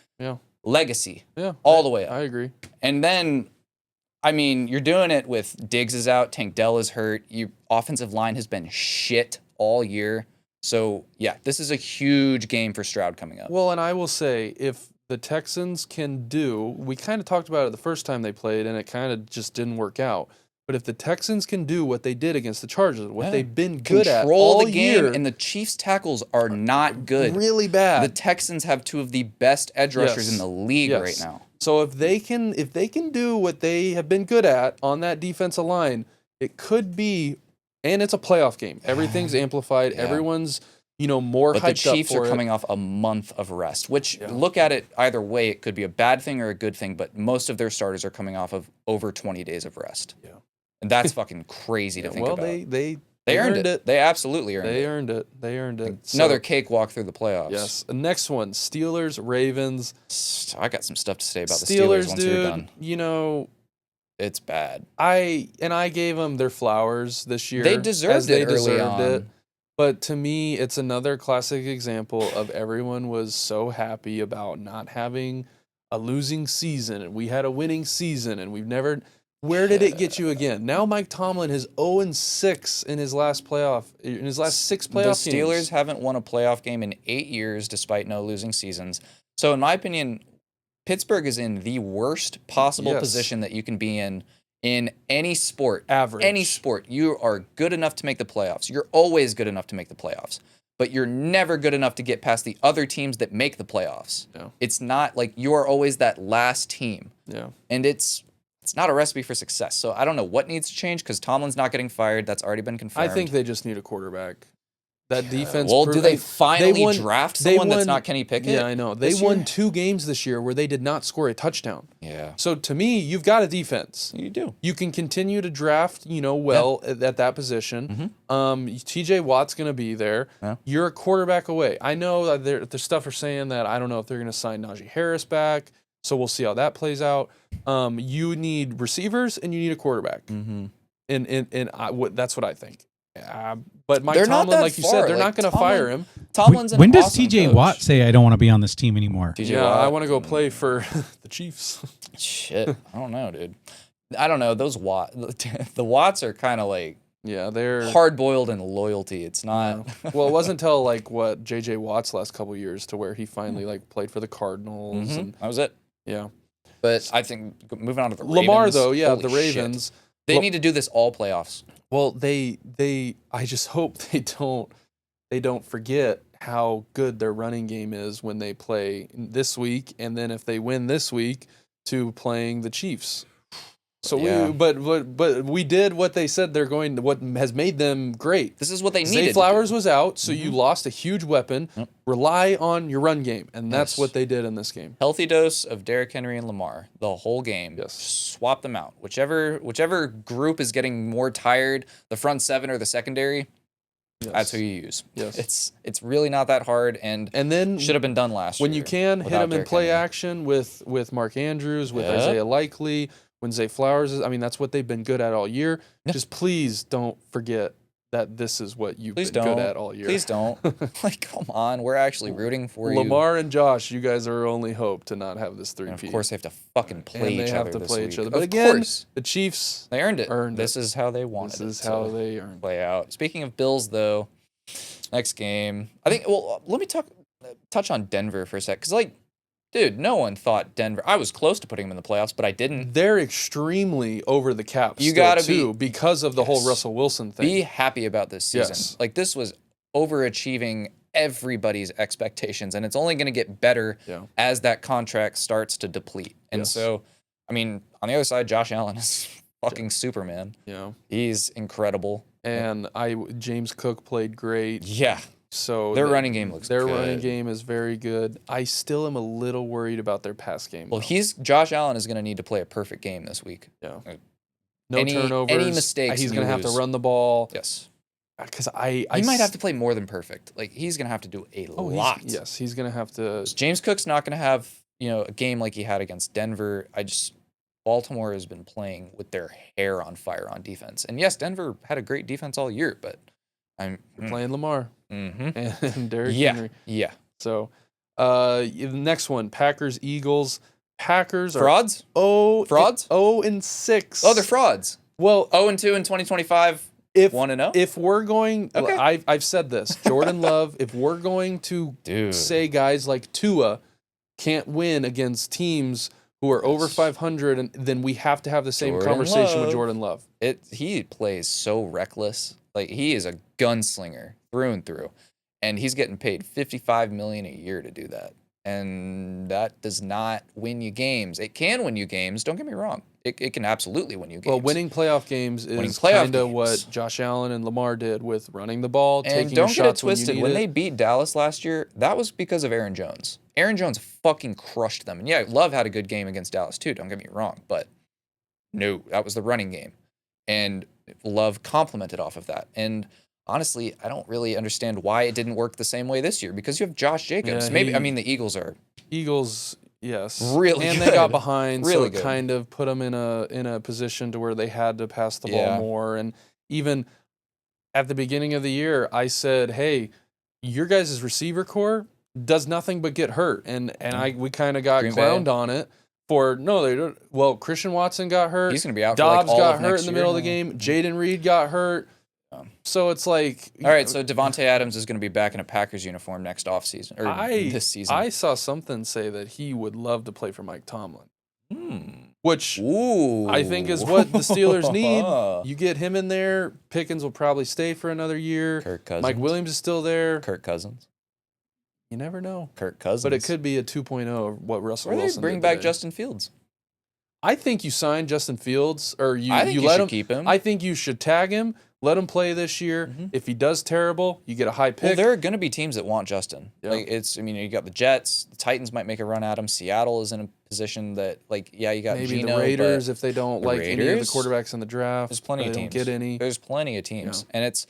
legacy, all the way up. I agree. And then, I mean, you're doing it with Diggs is out, Tank Dell is hurt. Your offensive line has been shit all year. So, this is a huge game for Stroud coming up. Well, and I will say, if the Texans can we kind of talked about it the first time they played, and it kind of just didn't work out. But if the Texans can do what they did against the Chargers, what they've been good at all the game, year, and the Chiefs' tackles are not good. Really bad. The Texans have 2 of the best edge rushers in the league right now. So if they can do what they have been good at on that defensive line, it could be, and it's a playoff game. Everything's amplified. Everyone's more hyped up for it. But the Chiefs are coming off a month of rest, which look at it either way, it could be a bad thing or a good thing. But most of their starters are coming off of over 20 days of rest. Yeah. And that's fucking crazy to think about. Well, they earned it. They absolutely earned it. They earned it. Another cakewalk through the playoffs. Yes. The next one, Steelers, Ravens. I got some stuff to say about the Steelers once you're done. It's bad. I gave them their flowers this year. They deserved it early on. But to me, it's another classic example of everyone was so happy about not having a losing season, and we had a winning season, and we've never. Where did it get you again? Now Mike Tomlin has 0-6 in his last 6 playoff games. The Steelers haven't won a playoff game in 8 years despite no losing seasons. So in my opinion, Pittsburgh is in the worst possible position that you can be in any sport. Average. Any sport. You are good enough to make the playoffs. You're always good enough to make the playoffs. But you're never good enough to get past the other teams that make the playoffs. No. It's not like you are always that last team. Yeah. And it's it's not a recipe for success. So I don't know what needs to change because Tomlin's not getting fired. That's already been confirmed. I think they just need a quarterback. That defense. Well, do they finally draft someone that's not Kenny Pickett? Yeah, I know. They won 2 games this year where they did not score a touchdown. Yeah. So to me, you've got a defense. You do. You can continue to draft, at that position. TJ Watt's going to be there. Yeah. You're a quarterback away. I know that the stuff are saying that I don't know if they're going to sign Najee Harris back. So we'll see how that plays out. You need receivers and you need a quarterback. Mm-hmm. And that's what I think. But Mike They're not Tomlin, that like you far. said, they're not going to fire him. Tomlin's When an does awesome TJ coach. Watt say I don't want to be on this team anymore? TJ Yeah, Watt? I want to go play for the Chiefs. Shit, I don't know, dude. I don't know. Those the Watts are kind of like Yeah, they're hard-boiled in loyalty. It's not. Well, it wasn't until JJ Watt's last couple years to where he finally played for the Cardinals and That was it. yeah. But I think moving on to the Lamar Ravens, though, yeah, holy the shit. Ravens. They need to do this all playoffs. Well, I just hope they don't forget how good their running game is when they play this week, and then if they win this week, to playing the Chiefs. So Yeah. but we did what they said they're going to. What has made them great. This is what they Zay needed. Flowers was out, so you lost a huge weapon. Yep. Rely on your run game, and that's Yes. what they did in this game. Healthy dose of Derrick Henry and Lamar the whole game. Yes. Swap them out. Whichever group is getting more tired, the front seven or the secondary, Yes. that's who you use. Yes. It's really not that hard, and then should have been done last year. when you can hit without them in Derrick play Henry. action with Mark Andrews, with Yeah. Isaiah Likely, when Zay Flowers is. I mean, that's what they've been good at all year. Yeah. Just please don't forget that this is what you've Please been don't. good at all year. Please don't. Like, come on. We're actually rooting for you. Lamar and Josh, you guys are our only hope to not have this 3-peat. And of course, they have to fucking play And they each have other to this play week. each other. Of But again, course. the Chiefs They earned it. earned This it. is how they wanted This is it how to they earned it. play out. Speaking of Bills, though, next game, I think. Well, let me touch on Denver for a sec, because dude, no one thought Denver. I was close to putting them in the playoffs, but I didn't. They're extremely over the cap. You still, gotta too, be- because of the whole Yes. Russell Wilson thing. Be happy about this season. Yes. Like, this was overachieving everybody's expectations, and it's only going to get better Yeah. as that contract starts to deplete. And Yes. so, I mean, on the other side, Josh Allen is fucking Superman. Yeah. He's incredible. And James Cook played great. Yeah. So Their running game looks Their good. running game is very good. I still am a little worried about their pass game. Well, though. Josh Allen is going to need to play a perfect game this week. Yeah. Uh, No any turnovers. mistakes He's and going to you have to lose. run the ball. Yes. Because He might have to play more than perfect. Like, he's going to have to do a lot. Yes, he's going to have to. James Cook's not going to have, a game like he had against Denver. Baltimore has been playing with their hair on fire on defense. And yes, Denver had a great defense all year, but They're playing Lamar and Derrick Yeah. Henry. Yeah. So, the next one, Packers Eagles. Packers are Frauds? Frauds? 0-6. Oh, they're frauds. Well, 0-2 in 2025. if 1-0? if we're going, Okay. I've said this, Jordan Love. If we're going to Dude. say guys like Tua can't win against teams who are over 500, and then we have to have the same Jordan conversation with Love. Jordan Love. He plays so reckless. Like, he is a gunslinger through and through. And he's getting paid $55 million a year to do that. And that does not win you games. It can win you games. Don't get me wrong. It can absolutely win you games. Well, winning playoff games is playoff kind of games. what Josh Allen and Lamar did with running the ball, And taking don't your get it shots twisted. when When you they need beat Dallas last year, that was because of Aaron Jones. Aaron Jones fucking crushed them. And yeah, Love had a good game against Dallas too. Don't get me wrong. But no, that was the running game. And Love complimented off of that. And honestly, I don't really understand why it didn't work the same way this year, because you have Josh Jacobs. Yeah, The Eagles are Eagles, yes, Really and good. they got behind, so Really it good. kind of put them in a position to where they had to pass the Yeah. ball more. And even at the beginning of the year, I said, "Hey, your guys' receiver core does nothing but get hurt," and we kind of got Green Bay. clowned on it for no, they don't. Well, Christian Watson got hurt. he's going to be out Dobbs for like all got of hurt next in the year. middle of the game. Jaden Reed got hurt. So it's like, All right, so Devontae Adams is going to be back in a Packers uniform next offseason, or this season. I saw something say that he would love to play for Mike Tomlin, which Ooh. I think is what the Steelers need. You get him in there. Pickens will probably stay for another year. Kirk Cousins. Mike Williams is still there. Kirk Cousins. You never know. Kirk Cousins. But it could be a 2.0 of what Russell Or they Wilson bring did back today. Justin Fields. I think you sign Justin Fields, or you you let should him keep him. I think you should tag him, let him play this year. If he does terrible, you get a high pick. Well, there are going to be teams that want Justin. Yeah. Like you got the Jets, the Titans might make a run at him. Seattle is in a position that, you got maybe Geno, the Raiders but if they don't the like any of the Raiders? quarterbacks in the draft. There's plenty of they teams. don't get any. There's plenty of teams, and it's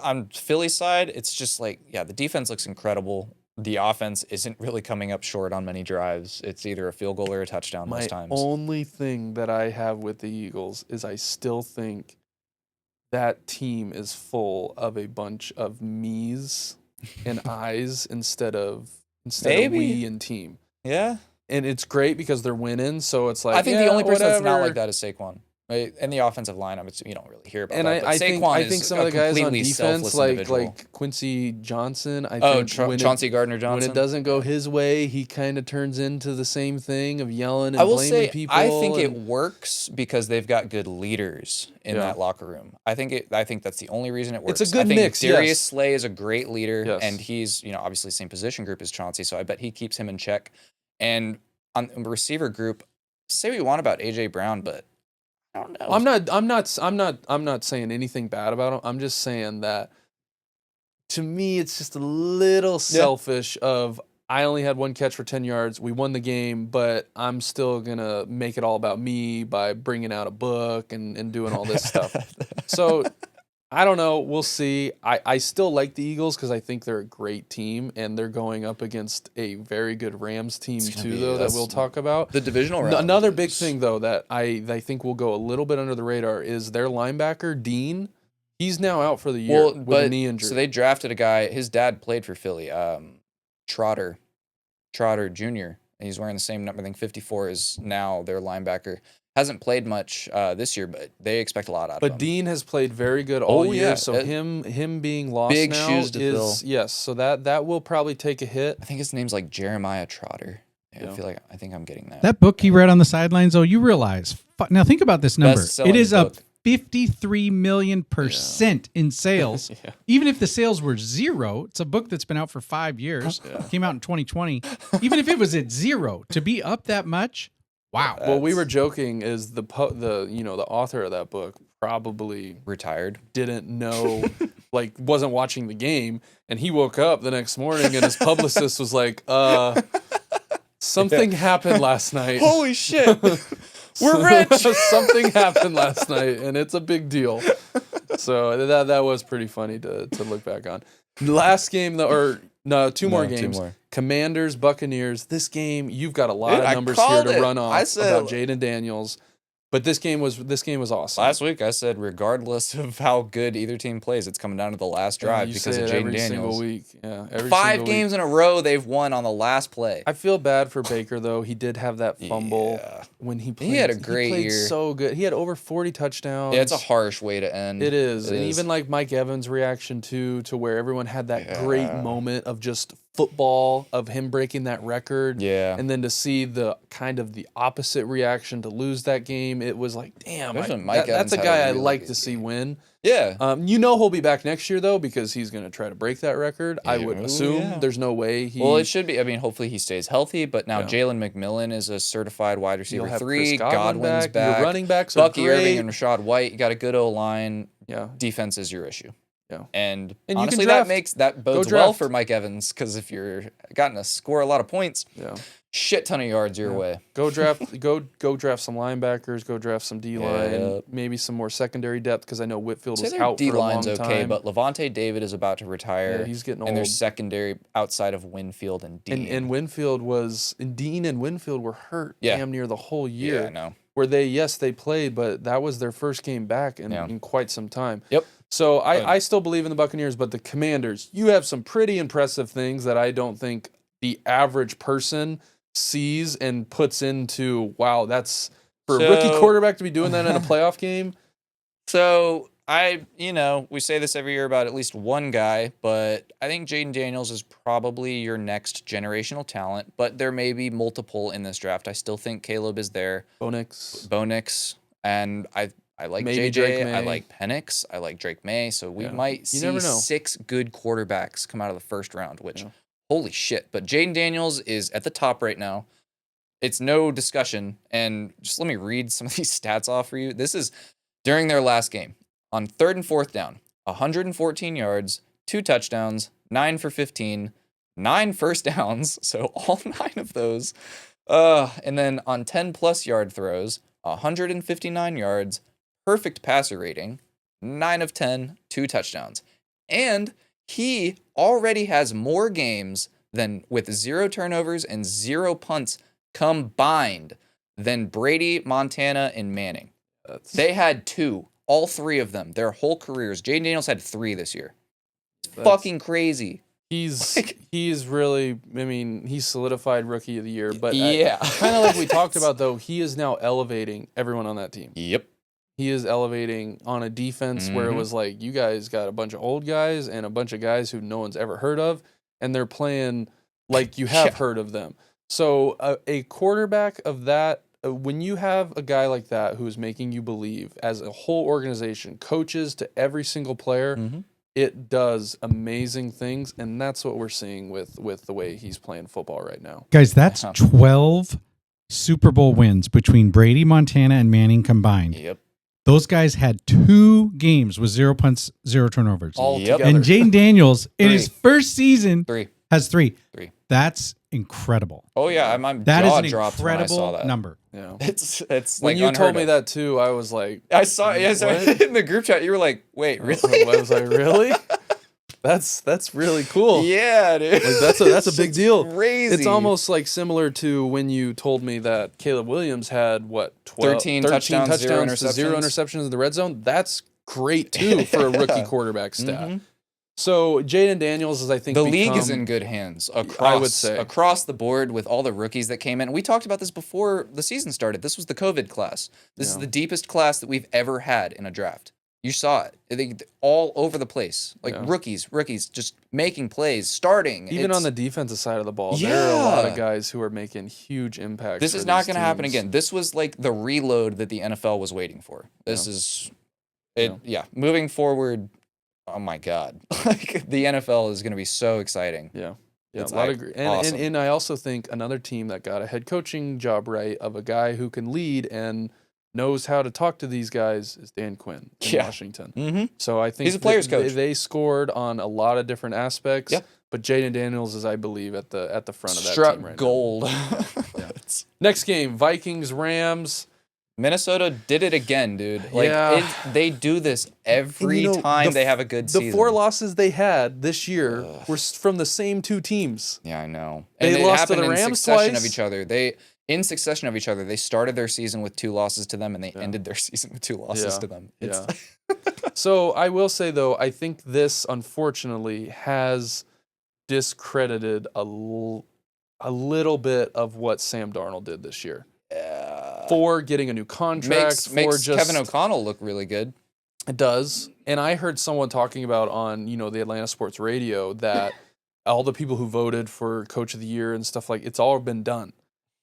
on Philly's side. It's just the defense looks incredible. The offense isn't really coming up short on many drives. It's either a field goal or a touchdown most times. My only thing that I have with the Eagles is I still think that team is full of a bunch of me's and I's instead of we and team. Yeah. And it's great because they're winning, so it's like I think the only person that's not whatever. like that is Saquon. Right? And the offensive line, you don't really hear about And that. But I Saquon think is some a of the guys on completely defense, selfless individual. like Quincy Johnson, I think Chauncey Gardner-Johnson. when it doesn't go his way, he kind of turns into the same thing of yelling and I will blaming say, people. I think it works because they've got good leaders in Yeah. that locker room. I think that's the only reason it works. It's a good I think mix, Darius yes. Slay is a great leader, Yes. and he's obviously same position group as Chauncey, so I bet he keeps him in check. And on the receiver group, say what you want about AJ Brown, but I don't know. I'm not saying anything bad about him. I'm just saying that to me it's just a little selfish of I only had one catch for 10 yards. We won the game, but I'm still going to make it all about me by bringing out a book and doing all this stuff. So I don't know. We'll see. I still like the Eagles because I think they're a great team, and they're going up against a very good Rams team too, that we'll talk about. The divisional round. Another big thing, though, that I think will go a little bit under the radar is their linebacker, Dean. He's now out for the year with a knee injury. So they drafted a guy. His dad played for Philly, Trotter Jr., and he's wearing the same number. I think 54 is now their linebacker. Hasn't played much this year, but they expect a lot out of him. But Dean has played very good all year, yeah. so him being lost Big now shoes to fill. yes. So that will probably take a hit. I think his name's like Jeremiah Trotter. I think I'm getting that. That book he read on the sidelines, though, you realize. Now think about this number. Best-selling It is up book. 53 million% in sales. Yeah. Even if the sales were zero, it's a book that's been out for 5 years. Came out in 2020. Even if it was at zero, to be up that much, wow. Well, we were joking is the author of that book probably Retired. didn't know, wasn't watching the game, and he woke up the next morning and his publicist was like, something happened last night. Holy shit. We're rich. Something happened last night, and it's a big deal. So that was pretty funny to look back on. Last game, two more games. Two more. Commanders, Buccaneers. This game, you've got a lot Dude, of I numbers here called to it. run off I said- about Jaden Daniels. But this game was awesome. Last week I said regardless of how good either team plays, it's coming down to the last drive You because say of it Jaden every single Daniels. week. Yeah, every 5 single games week. in a row they've won on the last play. I feel bad for Baker though. He did have that fumble Yeah. when he played. He had a great played year. So good. He had over 40 touchdowns. Yeah, it's a harsh way to end. It is. It And is. even like Mike Evans' reaction to where everyone had that great Yeah. moment of just football, of him breaking that record. Yeah. And then to see the kind of the opposite reaction to lose that game, it was like, damn, Especially when Mike that's a Evans had guy a I really like good to see game. win. Yeah. He'll be back next year though, because he's going to try to break that record. I would Yeah. assume. Yeah. There's no way he. Well, it should be. I mean, hopefully he stays healthy. But now Yeah. Jalen McMillan is a certified wide You'll receiver have 3. Chris Godwin Godwin's back. Your running backs are Bucky great. Irving and Rashad White. You got a good O-line. Yeah. Defense is your issue. Yeah. And you can honestly, draft. that bodes well draft. for Mike Evans because if you're gotten to score a lot of points, Yeah. shit ton of yards your way. Go draft some linebackers, go draft some D-line, Yeah. maybe some more secondary depth because I know Whitfield Say was their out for a long D-line's time. okay, but Levante David is about to retire. Yeah, he's getting and their old. secondary outside of Winfield and Dean. And Dean and Winfield were hurt damn near the whole year. Yeah, I know. Where they played, but that was their first game back in quite some time. Yep. So I still believe in the Buccaneers, but the Commanders, you have some pretty impressive things that I don't think the average person sees and puts into, wow, that's for a rookie quarterback to be doing that in a playoff game. So we say this every year about at least one guy, but I think Jaden Daniels is probably your next generational talent, but there may be multiple in this draft. I still think Caleb is there. Bo Nix. And I like Maybe JJ. Drake May. I like Penix. I like Drake May. So we might see never know. 6 good quarterbacks come out of the first round, which holy shit. But Jaden Daniels is at the top right now. it's no discussion. And just let me read some of these stats off for you. This is during their last game. On 3rd and 4th down, 114 yards, 2 touchdowns, 9 for 15, 9 first downs. So all 9 of those. And then on 10-plus yard throws, 159 yards, perfect passer rating, 9 of 10, 2 touchdowns. And he already has more games than with 0 turnovers and 0 punts combined than Brady, Montana, and Manning. They had 2, all 3 of them, their whole careers. Jaden Daniels had 3 this year. It's fucking crazy. He's really, I mean, he's solidified rookie of the year, but yeah, kind of like we talked about though, he is now elevating everyone on that team. Yep. He is elevating on a defense where it was like, you guys got a bunch of old guys and a bunch of guys who no one's ever heard of, and they're playing like you have heard of them. So a quarterback of that, when you have a guy like that who is making you believe as a whole organization, coaches to every single player, it does amazing things, and that's what we're seeing with the way he's playing football right now. Guys, that's 12 Super Bowl wins between Brady, Montana, and Manning combined. Yep. Those guys had 2 games with 0 punts, 0 turnovers. All together. And Jaden Daniels, in his first season, 3. has 3. That's incredible. Oh yeah, my that jaw is an dropped when I saw incredible that. number. Yeah. It's when like you told me of. that too, I was like, I saw it in the group chat. You were like, "Wait, really?" I was like, "Really?" That's really cool. Yeah, dude. Like, that's a big deal. Crazy. It's almost like similar to when you told me that Caleb Williams had 13 touchdowns, 0 interceptions in the red zone. That's great too for a rookie quarterback stat. So Jaden Daniels is, I think, the league is in good hands across, I would say, across the board with all the rookies that came in. We talked about this before the season started. This was the COVID class. This is the deepest class that we've ever had in a draft. You saw it. They all over the place. Like rookies just making plays, starting. Even on the defensive side of the ball, there are a lot of guys who are making huge impacts. This is not going to happen again. This was like the reload that the NFL was waiting for. This is it. Yeah. Moving forward, oh my God. Like the NFL is going to be so exciting. Yeah. Yeah, it's a lot of awesome. and I also think another team that got a head coaching job right of a guy who can lead and knows how to talk to these guys is Dan Quinn in Washington. So I think he's a player's coach. They scored on a lot of different aspects. Yeah. But Jaden Daniels is, I believe, at the front of that Struck team right gold. now. Next game, Vikings Rams. Minnesota did it again, dude. Like they do this every time they have a good season. The 4 losses they had this year were from the same 2 teams. Yeah, I know. And they lost to the in Rams succession twice. of each other. In succession of each other. They started their season with 2 losses to them, and they ended their season with 2 losses to them. So I will say, though, I think this, unfortunately, has discredited a little bit of what Sam Darnold did this year. For getting a new contract. Makes Kevin O'Connell look really good. It does. And I heard someone talking about on, the Atlanta Sports Radio that all the people who voted for Coach of the Year and stuff it's all been done.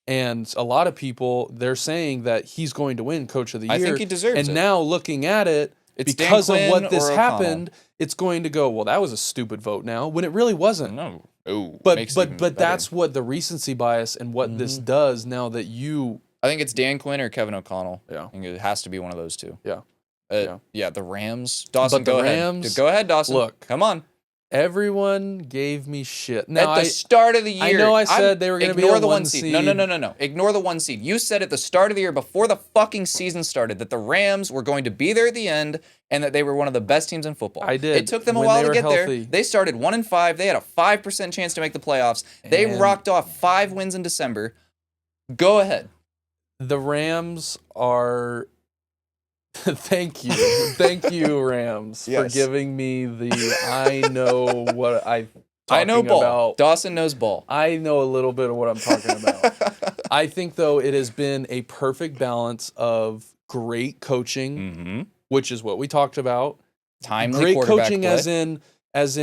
And a lot of people, they're saying that he's going to win Coach of the Year. I think he deserves it. And now looking at it, it's because of what this O'Connell. happened, it's going to go, well, that was a stupid vote now, when it really wasn't. No. Oh, but that's what the recency bias and what this does now that you... I think it's Dan Quinn or Kevin O'Connell. Yeah. I think it has to be one of those 2. Yeah. The Rams. Dawson, But the go Rams, ahead. Go ahead, Dawson. Look. Come on. Everyone gave me shit. Now, At the start of the year. I know I said they were going to be a 1 seed. No. Ignore the 1 seed. You said at the start of the year, before the fucking season started, that the Rams were going to be there at the end and that they were one of the best teams in football. I did. It took them a when while they to were get healthy. there. They started 1-5. They had a 5% chance to make the playoffs. They rocked off 5 wins in December. Go ahead. The Rams are... Thank you, Rams, for giving me the I know what I know ball. About. Dawson knows ball. I know a little bit of what I'm talking about. I think, though, it has been a perfect balance of great coaching, which is what we talked about. Timely great quarterback coaching play. as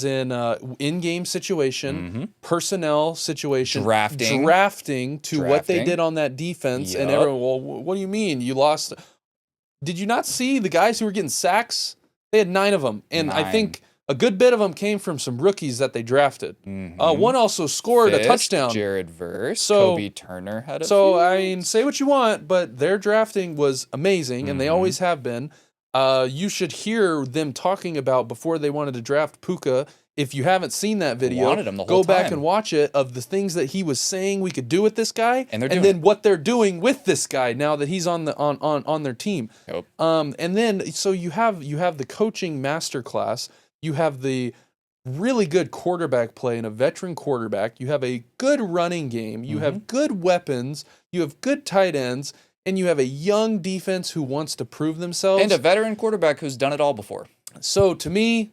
in in-game situation, personnel situation, drafting to what they did on that defense, and everyone, well, what do you mean you lost? Did you not see the guys who were getting sacks? They had 9 of them, and I think a good bit of them came from some rookies that they drafted. One also scored a touchdown. Jared Verse, So- Kobe Turner had a So few. I mean, say what you want, but their drafting was amazing, and they always have been. You should hear them talking about before they wanted to draft Puka. If you haven't seen that video, Wanted him the whole go back time. and watch it of the things that he was saying we could do with this guy, And they're doing then it. what they're doing with this guy now that he's on their team. Yep. And then so you have the coaching masterclass. You have the really good quarterback play and a veteran quarterback. You have a good running game. You have good weapons. You have good tight ends. And you have a young defense who wants to prove themselves. And a veteran quarterback who's done it all before. So to me,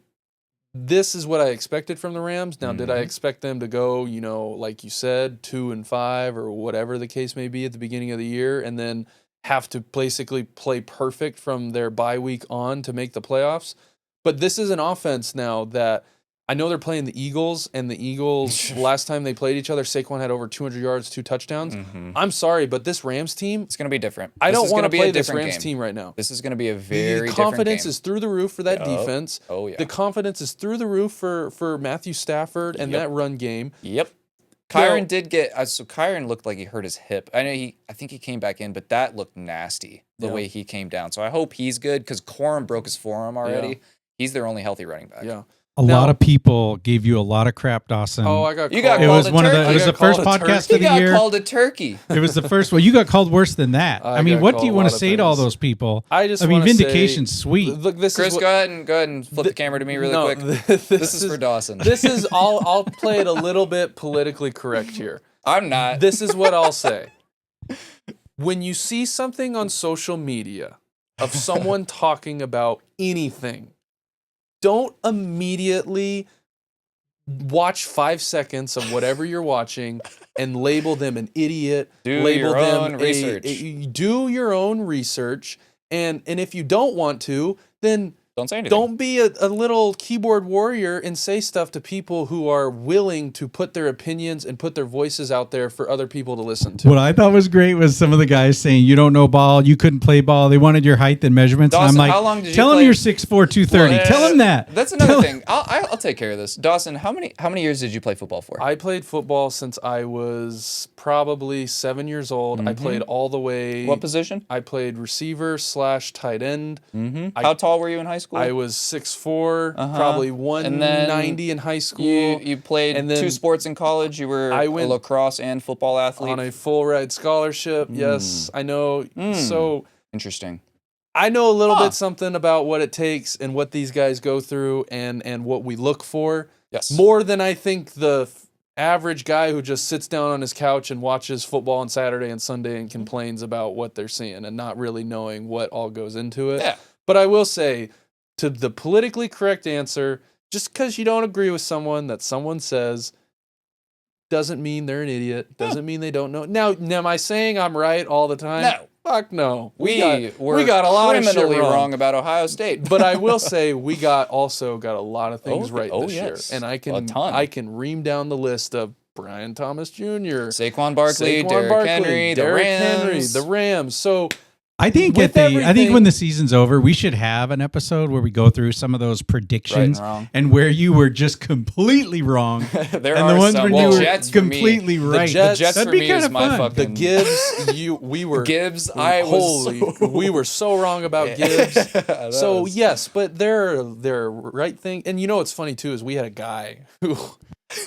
this is what I expected from the Rams. Now, did I expect them to go, like you said, 2-5 or whatever the case may be at the beginning of the year, and then have to basically play perfect from their bye week on to make the playoffs? But this is an offense now that I know they're playing the Eagles, and the Eagles, last time they played each other, Saquon had over 200 yards, 2 touchdowns. I'm sorry, but this Rams team, It's going to be different. I This don't is want gonna to be a play this different Rams game. team right now. This is going to be a The very confidence different game. is through the roof for that defense. Oh, yeah. The confidence is through the roof for Matthew Stafford and that run game. Yep. Kyron did get so Kyron looked like he hurt his hip. I think he came back in, but that looked nasty the way he came down. So I hope he's good because Corum broke his forearm already. Yeah. He's their only healthy running back. Yeah. A lot of people gave you a lot of crap, Dawson. Oh, I got You called. got it called was a one of the. turkey. It was the first called a podcast He of the got year. called a turkey. It was the first. Well, you got called worse than that. I I mean, got what do called you a want lot to of say to all things. those people? I just I mean, wanna say- vindication's sweet. Look, this Chris, is go ahead and flip the camera to me really quick. This is for Dawson. This is I'll play it a little bit politically correct here. I'm not. This is what I'll say. When you see something on social media of someone talking about anything, don't immediately watch 5 seconds of whatever you're watching and label them an idiot. Do label your them own research. do your own research. And if you don't want to, then Don't say anything. don't be a little keyboard warrior and say stuff to people who are willing to put their opinions and put their voices out there for other people to listen to. What I thought was great was some of the guys saying you don't know ball, you couldn't play ball. They wanted your height and measurements. Dawson, and I'm like, how long did you tell them play- you're 6'4", 230. Well, Tell them that. That's another thing. I'll take care of this. Dawson, how many years did you play football for? I played football since I was probably 7 years old. I played all the way. What position? I played receiver / tight end. How tall were you in high school? I was 6'4", probably 190 in high school. You played And then 2 sports in college. You were I a went lacrosse and football athlete. on a full ride scholarship. Yes, I know. So Interesting. I know a little bit something about what it takes and what these guys go through and what we look for. Yes. More than I think the average guy who just sits down on his couch and watches football on Saturday and Sunday and complains about what they're seeing and not really knowing what all goes into it. Yeah. But I will say, to the politically correct answer, just because you don't agree with someone that someone says doesn't mean they're an idiot, doesn't mean they don't know. Now, am I saying I'm right all the time? No. Fuck no. We we got a lot of shit criminally wrong. wrong about Ohio State. But I will say we also got a lot of things right this yes. year, and A ton. I can ream down the list of Brian Thomas Jr., Saquon Barkley, Saquon Derrick Barkley, Henry, Derrick the Rams. Henry, the Rams. So I think With I think everything- when the season's over, we should have an episode where we go through some of those predictions wrong. and where you were just completely wrong, There and are the ones some. when Well, you were Jets for me- completely right. Jets- Jets That'd for be me kinda is my fun. the fucking Gibbs, we were Gibbs. I was we were so wrong about Gibbs. That So was- yes, but they're right thing. And you know what's funny too is we had a guy who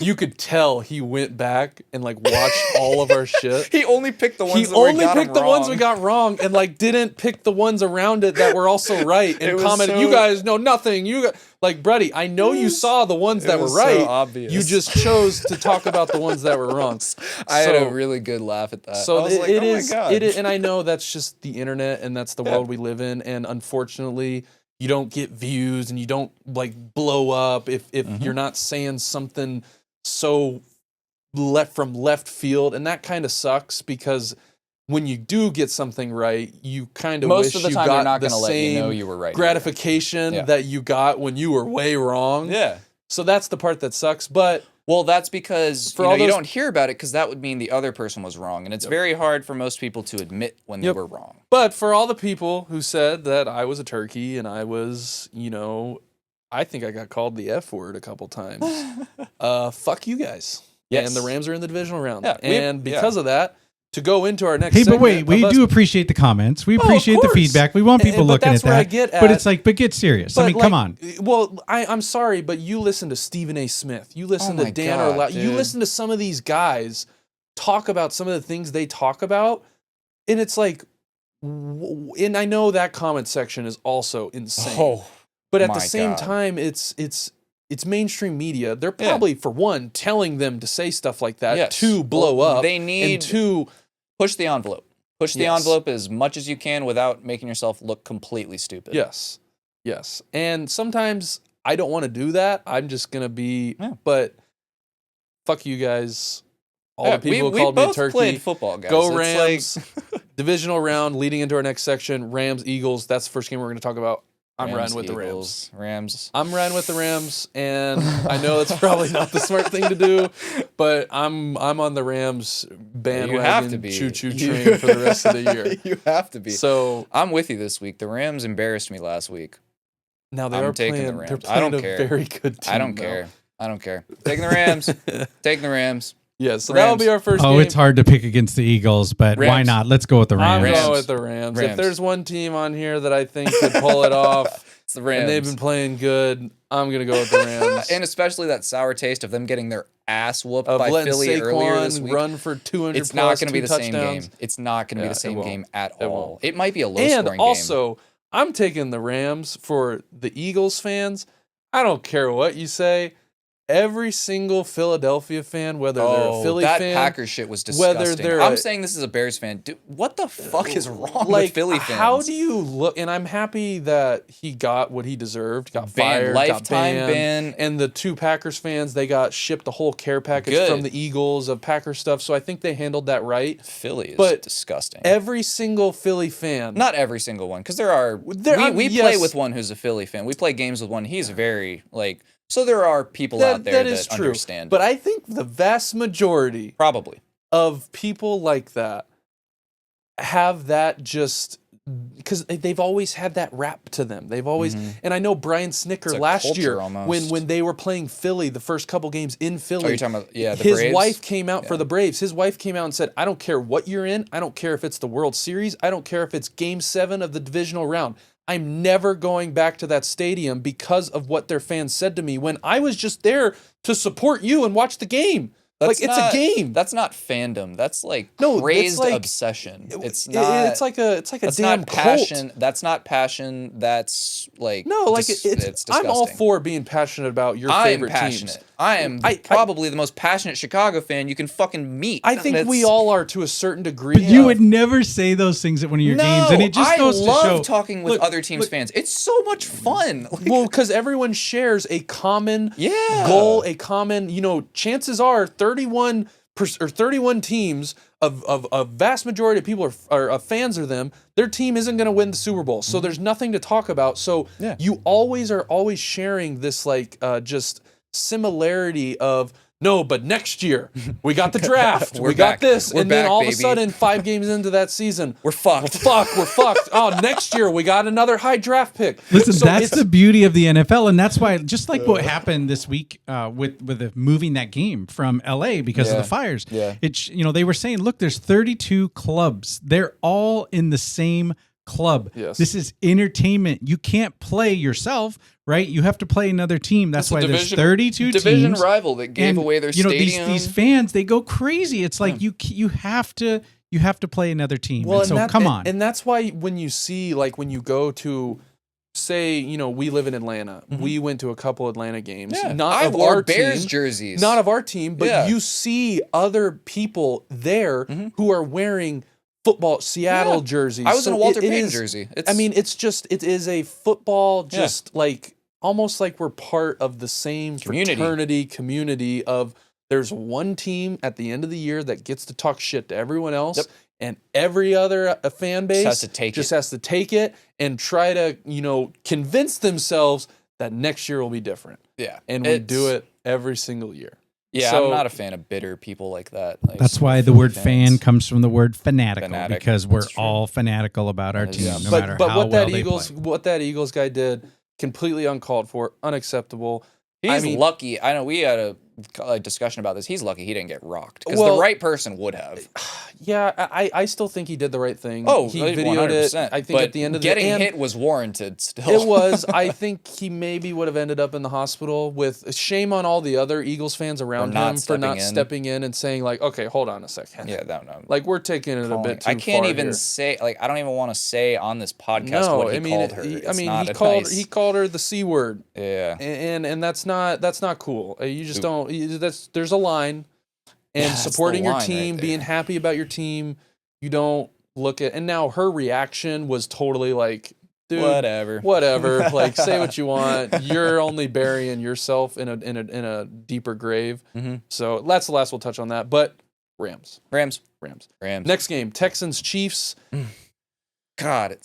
you could tell he went back and like watched all of our shit. he only picked the ones He that we only got picked them the ones wrong. we got wrong and like didn't pick the ones around it that were also right It and was commented, so- "You guys know nothing. You got like, Bruddy, I know you saw the ones that were was so right. obvious. You just chose to talk about the ones that were wrong." I had So- a really good laugh at that. So I was like, it oh is, my God. it is, and I know that's just the internet and that's the world we live in. And unfortunately, you don't get views and you don't like blow up if you're not saying something so left field, and that kind of sucks because when you do get something right, you kind of Most wish of the you time got they're not the going to let you know same you were right. gratification Yeah. that you got when you were way wrong. Yeah. So that's the part that sucks. But Well, that's because For you, know, all you those- don't hear about it because that would mean the other person was wrong, and it's very hard for most people to admit when they Yep. were wrong. But for all the people who said that I was a turkey and I was, I think I got called the F word a couple times. Fuck you guys. Yes. And the Rams are in the divisional round. Yeah, and because of that, to go into our next Hey, but wait, segment we of us- do appreciate the comments. We of appreciate the course. feedback. We want people But looking that's at where that. I get But at. it's like, but get serious. I But mean, come on. Well, I'm sorry, but you listen to Stephen A. Smith. You listen Oh to my Dan God, Orlowski. You dude. listen to some of these guys talk about some of the things they talk about, and it's like, and I know that comment section is also insane. Oh, but at the my same God. time, it's mainstream media. They're probably, for one, telling them to say stuff like that Yes. to blow Well, up. they need- and to push the envelope. Push the Yes. envelope as much as you can without making yourself look completely stupid. Yes. And sometimes I don't want to do that. I'm just going to be, Yeah. but fuck you guys. All Yeah, the people we who called me a both turkey. played football, guys. Go It's Rams. like- Divisional round leading into our next section. Rams, Eagles. That's the first game we're going to talk about. I'm Rams, riding with the Rams. Eagles, Rams. I'm riding with the Rams, and I know it's probably not the smart thing to do, but I'm on the Rams You have to bandwagon be. choo-choo train for the rest of the year. You have to be. So I'm with you this week. The Rams embarrassed me last week. now they I'm are taking the playing. Rams. They're I don't playing a care. very good team. I don't though. care. I don't care. Taking the Rams. Taking the Rams. Yeah, so that'll Rams. be our first Oh, game. it's hard to pick against the Eagles, but why Rams. not? Let's go with the I'm Rams. going with the Rams. If Rams. there's one team on here that I think could pull it off, It's the Rams. and they've been playing good, I'm gonna go with the Rams. And especially that sour taste of them getting their ass whooped of by letting Philly earlier this Saquon week. run for 200 It's not plus, going to be 2 the same touchdowns. game. It's not going to Yeah, be the it same won't. game at It all. won't. It might be a low And scoring also, I'm taking the Rams for the Eagles fans. I don't care what you say. Every single Philadelphia fan, whether game. they're a Philly that fan, Packers shit was whether disgusting. they're I'm a- saying this as a Bears fan. Dude, what the fuck is wrong like, with Philly fans? how do you look? And I'm happy that he got what he deserved. Got Banned, fired, got lifetime banned. ban. And the 2 Packers fans, they got shipped a whole care package Good. from the Eagles of Packer stuff. So I think they handled that right. Philly is But disgusting. Every single Philly fan, Not every single one, because there are. We yes. play with one who's a Philly fan. We play games with one. He's very like. So there are people out there that is that true. understand. But it. I think the vast majority Probably. of people like that have that just because they've always had that rap to them. They've always, and I know Brian Snicker It's a last culture year almost. when they were playing Philly the first couple games in Philly. Oh, you're talking about the his Braves? wife came out for the Braves. His wife came out and said, "I don't care what you're in. I don't care if it's the World Series. I don't care if it's Game 7 of the divisional round. I'm never going back to that stadium because of what their fans said to me when I was just there to support you and watch the game. That's it's not- a game. That's not fandom. That's like No, it's crazed like- obsession. It's not. It's like a That's damn not cult. passion. That's not passion. That's like No, like it's it's. disgusting. I'm all for being passionate about your I am favorite passionate. teams. I am probably the most passionate Chicago fan you can fucking meet. I think That's- we all are to a certain degree. But you would never say those things at one of your games, and it just I goes love to show. talking with Look, other teams' fans. It's so much fun. Like, Well, because everyone shares a common Yeah. goal, a common, chances are 31 teams of a vast majority of people are fans of them. Their team isn't going to win the Super Bowl, so there's nothing to talk about. So Yeah. you always are sharing this just similarity of. No, but next year we got the draft. We're we got back. this, We're and then back, all of a baby. sudden, 5 games into that season, we're fucked. we're fucked. Oh, next year we got another high draft pick. Listen, So that's it's- the beauty of the NFL, and that's why, just like what happened this week with moving that game from LA because of Yeah. the fires. Yeah. It's they were saying, look, there's 32 clubs. They're all in the same club. Yes. This is entertainment. You can't play yourself, right? You have to play another team. That's why there's 32 division teams. rival that gave And, away their these stadium. fans, they go crazy. It's like you have to play another team. Well, and so come on. And that's why when you see, like, when you go to, say, we live in Atlanta. We went to a couple Atlanta games. Yeah. Not I of wore our Bears team, jerseys. Not of our team, but Yeah. you see other people there who are wearing football Seattle Yeah. jerseys. I was in a Walter it Payton is- jersey. I mean, it is a football, just like almost like we're part of the same Community. community of there's one team at the end of the year that gets to talk shit to everyone else. Yep. And every other fan base has to take has to take it and try to, convince themselves that next year will be different. Yeah. And we do it every single year. Yeah, So- I'm not a fan of bitter people like that. Like, That's why the Philly word fans. fan comes from the word fanatical, Fanatic, because we're that's true. all fanatical about our That is- team, Yeah. no But matter but how what well that they Eagles play. what that Eagles guy did, completely uncalled for, unacceptable. He's lucky. I know we had a discussion about this. He's lucky he didn't get rocked because the right person would have. Yeah, I still think he did the right thing. Oh, he videoed 100%. it. I think at the end of getting hit was warranted still. It was. I think he maybe would have ended up in the hospital with shame on all the other Eagles fans around him for not stepping in and saying like, okay, hold on a second. Yeah, no. Like we're taking it a bit too far. I can't even here. say like I don't even want to say on this podcast what he called her. He called her the C word. Yeah, and that's not cool. You just don't. There's a line. And supporting your team, being happy about your team, you don't look at. And now her reaction was totally like, dude, whatever. Like, say what you want. You're only burying yourself in a deeper grave. Mm-hmm. So that's the last we'll touch on that. But Rams. Next game, Texans Chiefs. God,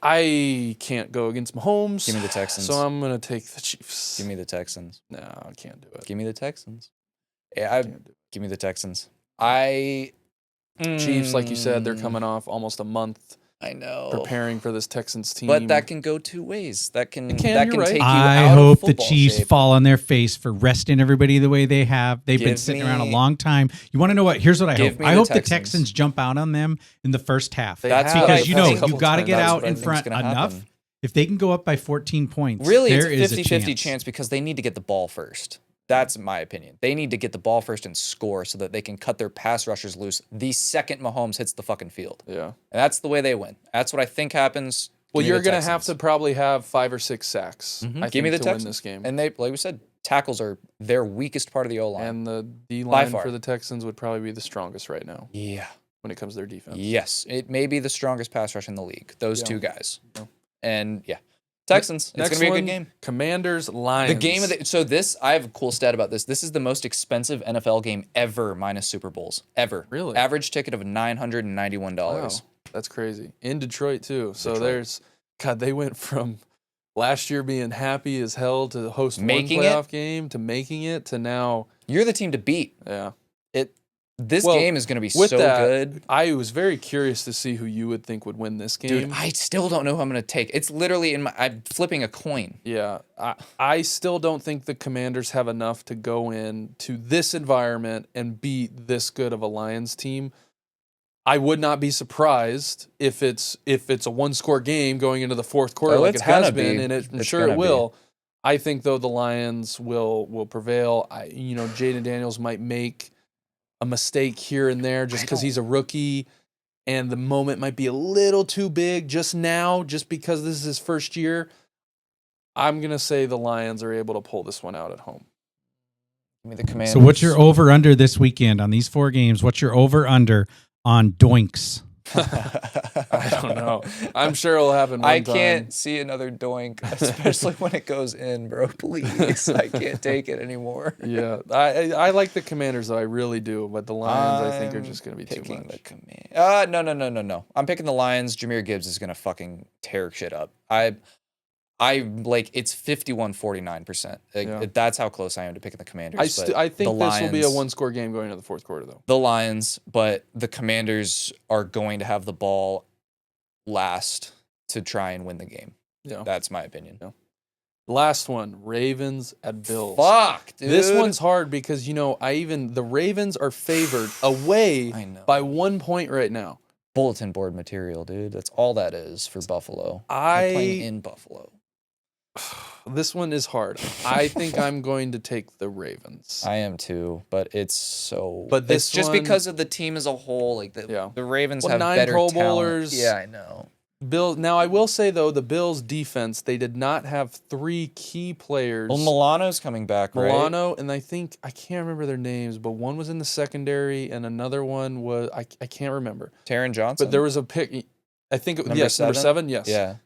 I can't go against Mahomes. Give me the Texans. So I'm gonna take the Chiefs. Give me the Texans. No, I can't do it. Give me the Texans. Yeah, give me the Texans. Chiefs, like you said, they're coming off almost a month. I know. Preparing for this Texans team. But that can go two ways. That can right. take you I out hope of the football Chiefs shape. fall on their face for resting everybody the way they have. They've been sitting around a long time. You want to know what? Here's what I hope. I hope the Texans jump out on them in the first half. That's because you got to get out in front enough. Happen. If they can go up by 14 points, really, there it's is a 50-50 chance because they need to get the ball first. That's my opinion. They need to get the ball first and score so that they can cut their pass rushers loose the second Mahomes hits the fucking field. Yeah. And that's the way they win. That's what I think happens. Well, you're going to have to probably have 5 or 6 sacks. Give me the Texans win this game. And they, like we said, tackles are their weakest part of the O-line. And the D-line for the Texans would probably be the strongest right now. Yeah. When it comes to their defense. Yes. It may be the strongest pass rush in the league. Those two guys. Yeah. And yeah. Texans. It's going to be a good game. Commanders, Lions. The game of I have a cool stat about this. This is the most expensive NFL game ever minus Super Bowls. Ever. Really? Average ticket of $991. Wow. That's crazy. In Detroit, too. So they went from last year being happy as hell to host one playoff game to making it to now. You're the team to beat. Yeah. This game is going to be so good. I was very curious to see who you would think would win this game. Dude, I still don't know who I'm going to take. It's literally I'm flipping a coin. Yeah. I still don't think the Commanders have enough to go in to this environment and beat this good of a Lions team. I would not be surprised if it's a one-score game going into the fourth quarter like it has been, and I'm sure it will. I think, though, the Lions will prevail. Jaden Daniels might make a mistake here and there just because he's a rookie and the moment might be a little too big just now, just because this is his first year. I'm going to say the Lions are able to pull this one out at home. Give me the Commanders. So what's your over-under this weekend on these 4 games? What's your over-under on doinks? I don't know. I'm sure it'll happen one time. I can't see another doink, especially when it goes in, bro. Please. I can't take it anymore. Yeah. I like the Commanders, though. I really do. But the Lions, I think, are just going to be too much. No. I'm picking the Lions. Jameer Gibbs is going to fucking tear shit up. It's 51-49%. That's how close I am to picking the Commanders. I think this will be a one-score game going into the fourth quarter, though. The Lions, but the Commanders are going to have the ball last to try and win the game. Yeah, that's my opinion. Yeah. Last one, Ravens at Bills. Fuck, dude. This one's hard because the Ravens are favored away by 1 point right now. Bulletin board material, dude. That's all that is for Buffalo. They're playing in Buffalo. This one is hard. I think I'm going to take the Ravens. I am too, but it's this just because of the team as a whole. Like the Ravens have 9 better Pro talent. Bowlers. Yeah, I know. Now I will say though, the Bills defense, they did not have 3 key players. Well, Milano's coming back, right? Milano, and I can't remember their names, but one was in the secondary and another one was I can't remember. Taron Johnson. But there was a pick. I think number 7. Yes. Yeah.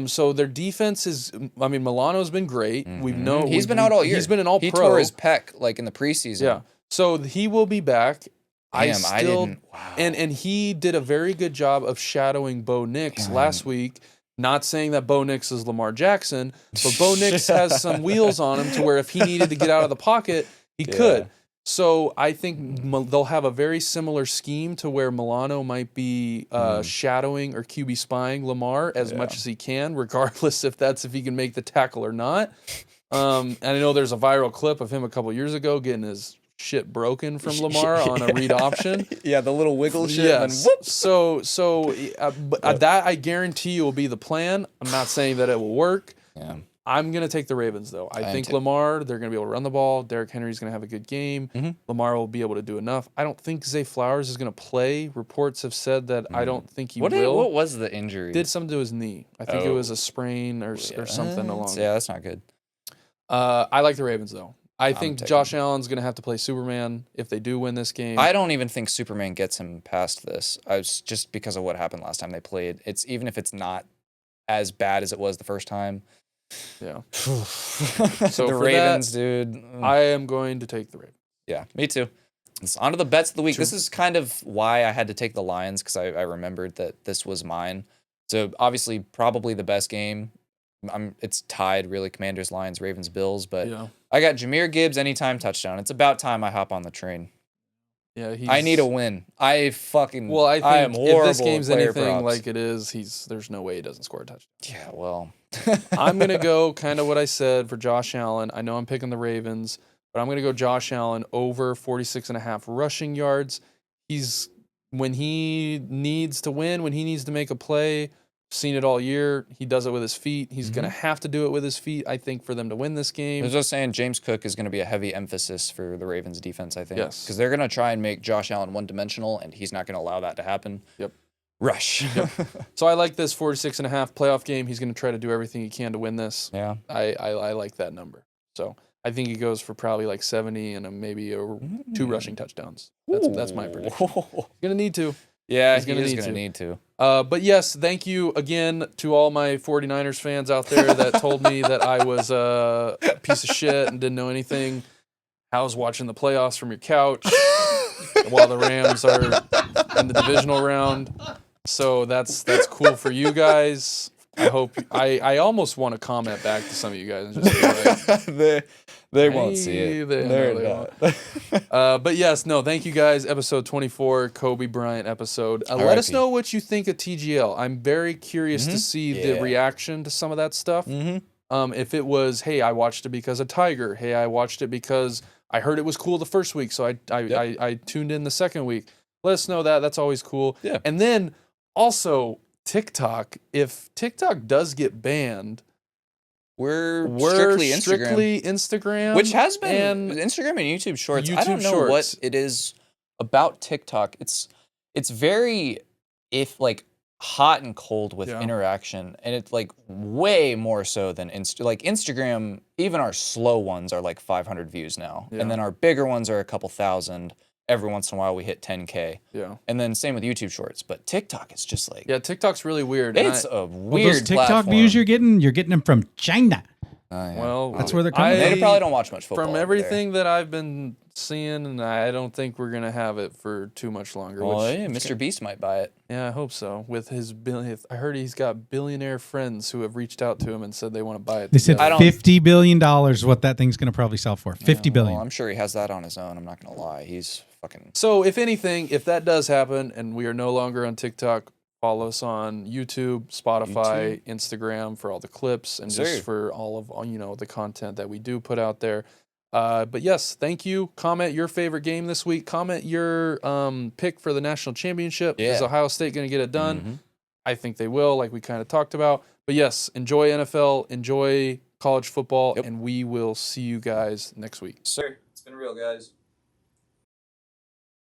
So their defense is. I mean, Milano's been great. Mm-hmm. He's been out all year. He's been an All-Pro. He tore his pec in the preseason. Yeah. So he will be back. Damn, I didn't. Wow. And he did a very good job of shadowing Bo Nix last week. Not saying that Bo Nix is Lamar Jackson, but Bo Nix has some wheels on him to where if he needed to get out of the pocket, he could. So I think they'll have a very similar scheme to where Milano might be shadowing or QB spying Lamar as much as he can, regardless if he can make the tackle or not. And I know there's a viral clip of him a couple years ago getting his shit broken from Lamar on a read option. Yeah, the little wiggle shit. Yes. And But that I guarantee you will be the plan. I'm not saying that it will work. Yeah. I'm going to take the Ravens, though. I think Lamar, they're going to be able to run the ball. Derrick Henry's going to have a good game. Lamar will be able to do enough. I don't think Zay Flowers is going to play. Reports have said that I don't think he will. What was the injury? Did something to his knee. I think it was a sprain or something along. Yeah, that's not good. I like the Ravens, though. I think Josh Allen's going to have to play Superman if they do win this game. I don't even think Superman gets him past this. Just because of what happened last time they played. Even if it's not as bad as it was the first time. Yeah. So the Ravens, dude. I am going to take the Ravens. Yeah, me too. It's on to the bets of the week. This is kind of why I had to take the Lions, because I remembered that this was mine. So obviously, probably the best game. It's tied, really, Commanders, Lions, Ravens, Bills. But I got Jahmyr Gibbs anytime touchdown. It's about time I hop on the train. Yeah, I need a win. I think I am horrible if this game's at player anything props. like it is, there's no way he doesn't score a touchdown. Yeah, well. I'm going to go kind of what I said for Josh Allen. I know I'm picking the Ravens, but I'm going to go Josh Allen over 46.5 rushing yards. When he needs to win, when he needs to make a play, seen it all year. He does it with his feet. He's going to have to do it with his feet, I think, for them to win this game. I was just saying James Cook is going to be a heavy emphasis for the Ravens defense, I think. Yes. Because they're going to try and make Josh Allen one-dimensional, and he's not going to allow that to happen. Yep. Rush. Yep. So I like this 46.5 playoff game. He's going to try to do everything he can to win this. Yeah. I like that number. So I think he goes for probably like 70 and maybe 2 rushing touchdowns. That's my prediction. He's going to need to. Yeah, he's going to need to. But yes, thank you again to all my 49ers fans out there that told me that I was a piece of shit and didn't know anything. I was watching the playoffs from your couch while the Rams are in the divisional round. So that's cool for you guys. I hope I almost want to comment back to some of you guys and just be like, they won't see it. They're not. But yes, no, thank you guys. Episode 24, Kobe Bryant episode. Let us know what you think of TGL. I'm very curious to see the reaction to some of that stuff. If it was, hey, I watched it because of Tiger. Hey, I watched it because I heard it was cool the first week, so I tuned in the second week. Let us know that. That's always cool. Yeah. And then also TikTok. If TikTok does get banned, we're strictly Instagram, which has been Instagram and YouTube Shorts. I don't know what it is about TikTok. It's very hot and cold with interaction, and it's like way more so than Instagram. Even our slow ones are like 500 views now, and then our bigger ones are a couple thousand. Every once in a while we hit 10K. Yeah. And then same with YouTube Shorts. But TikTok is just like... Yeah, TikTok's really weird. It's a weird those TikTok platform. views you're getting them from China. Well, that's where they're coming from. They probably don't watch much football. From everything that I've been seeing, and I don't think we're going to have it for too much longer. Well, Mr. Beast might buy it. Yeah, I hope so. With his I heard he's got billionaire friends who have reached out to him and said they want to buy it. They said $50 billion is what that thing's going to probably sell for. $50 billion. Well, I'm sure he has that on his own. I'm not going to lie. He's fucking... So, if anything, if that does happen and we are no longer on TikTok, follow us on YouTube, Spotify, Instagram for all the clips and just for all of the content that we do put out there. But yes, thank you. Comment your favorite game this week. Comment your pick for the national championship. Is Ohio State going to get it done? I think they will, like we kind of talked about. But yes, enjoy NFL, enjoy college football, and we will see you guys next week. Sir, it's been real, guys.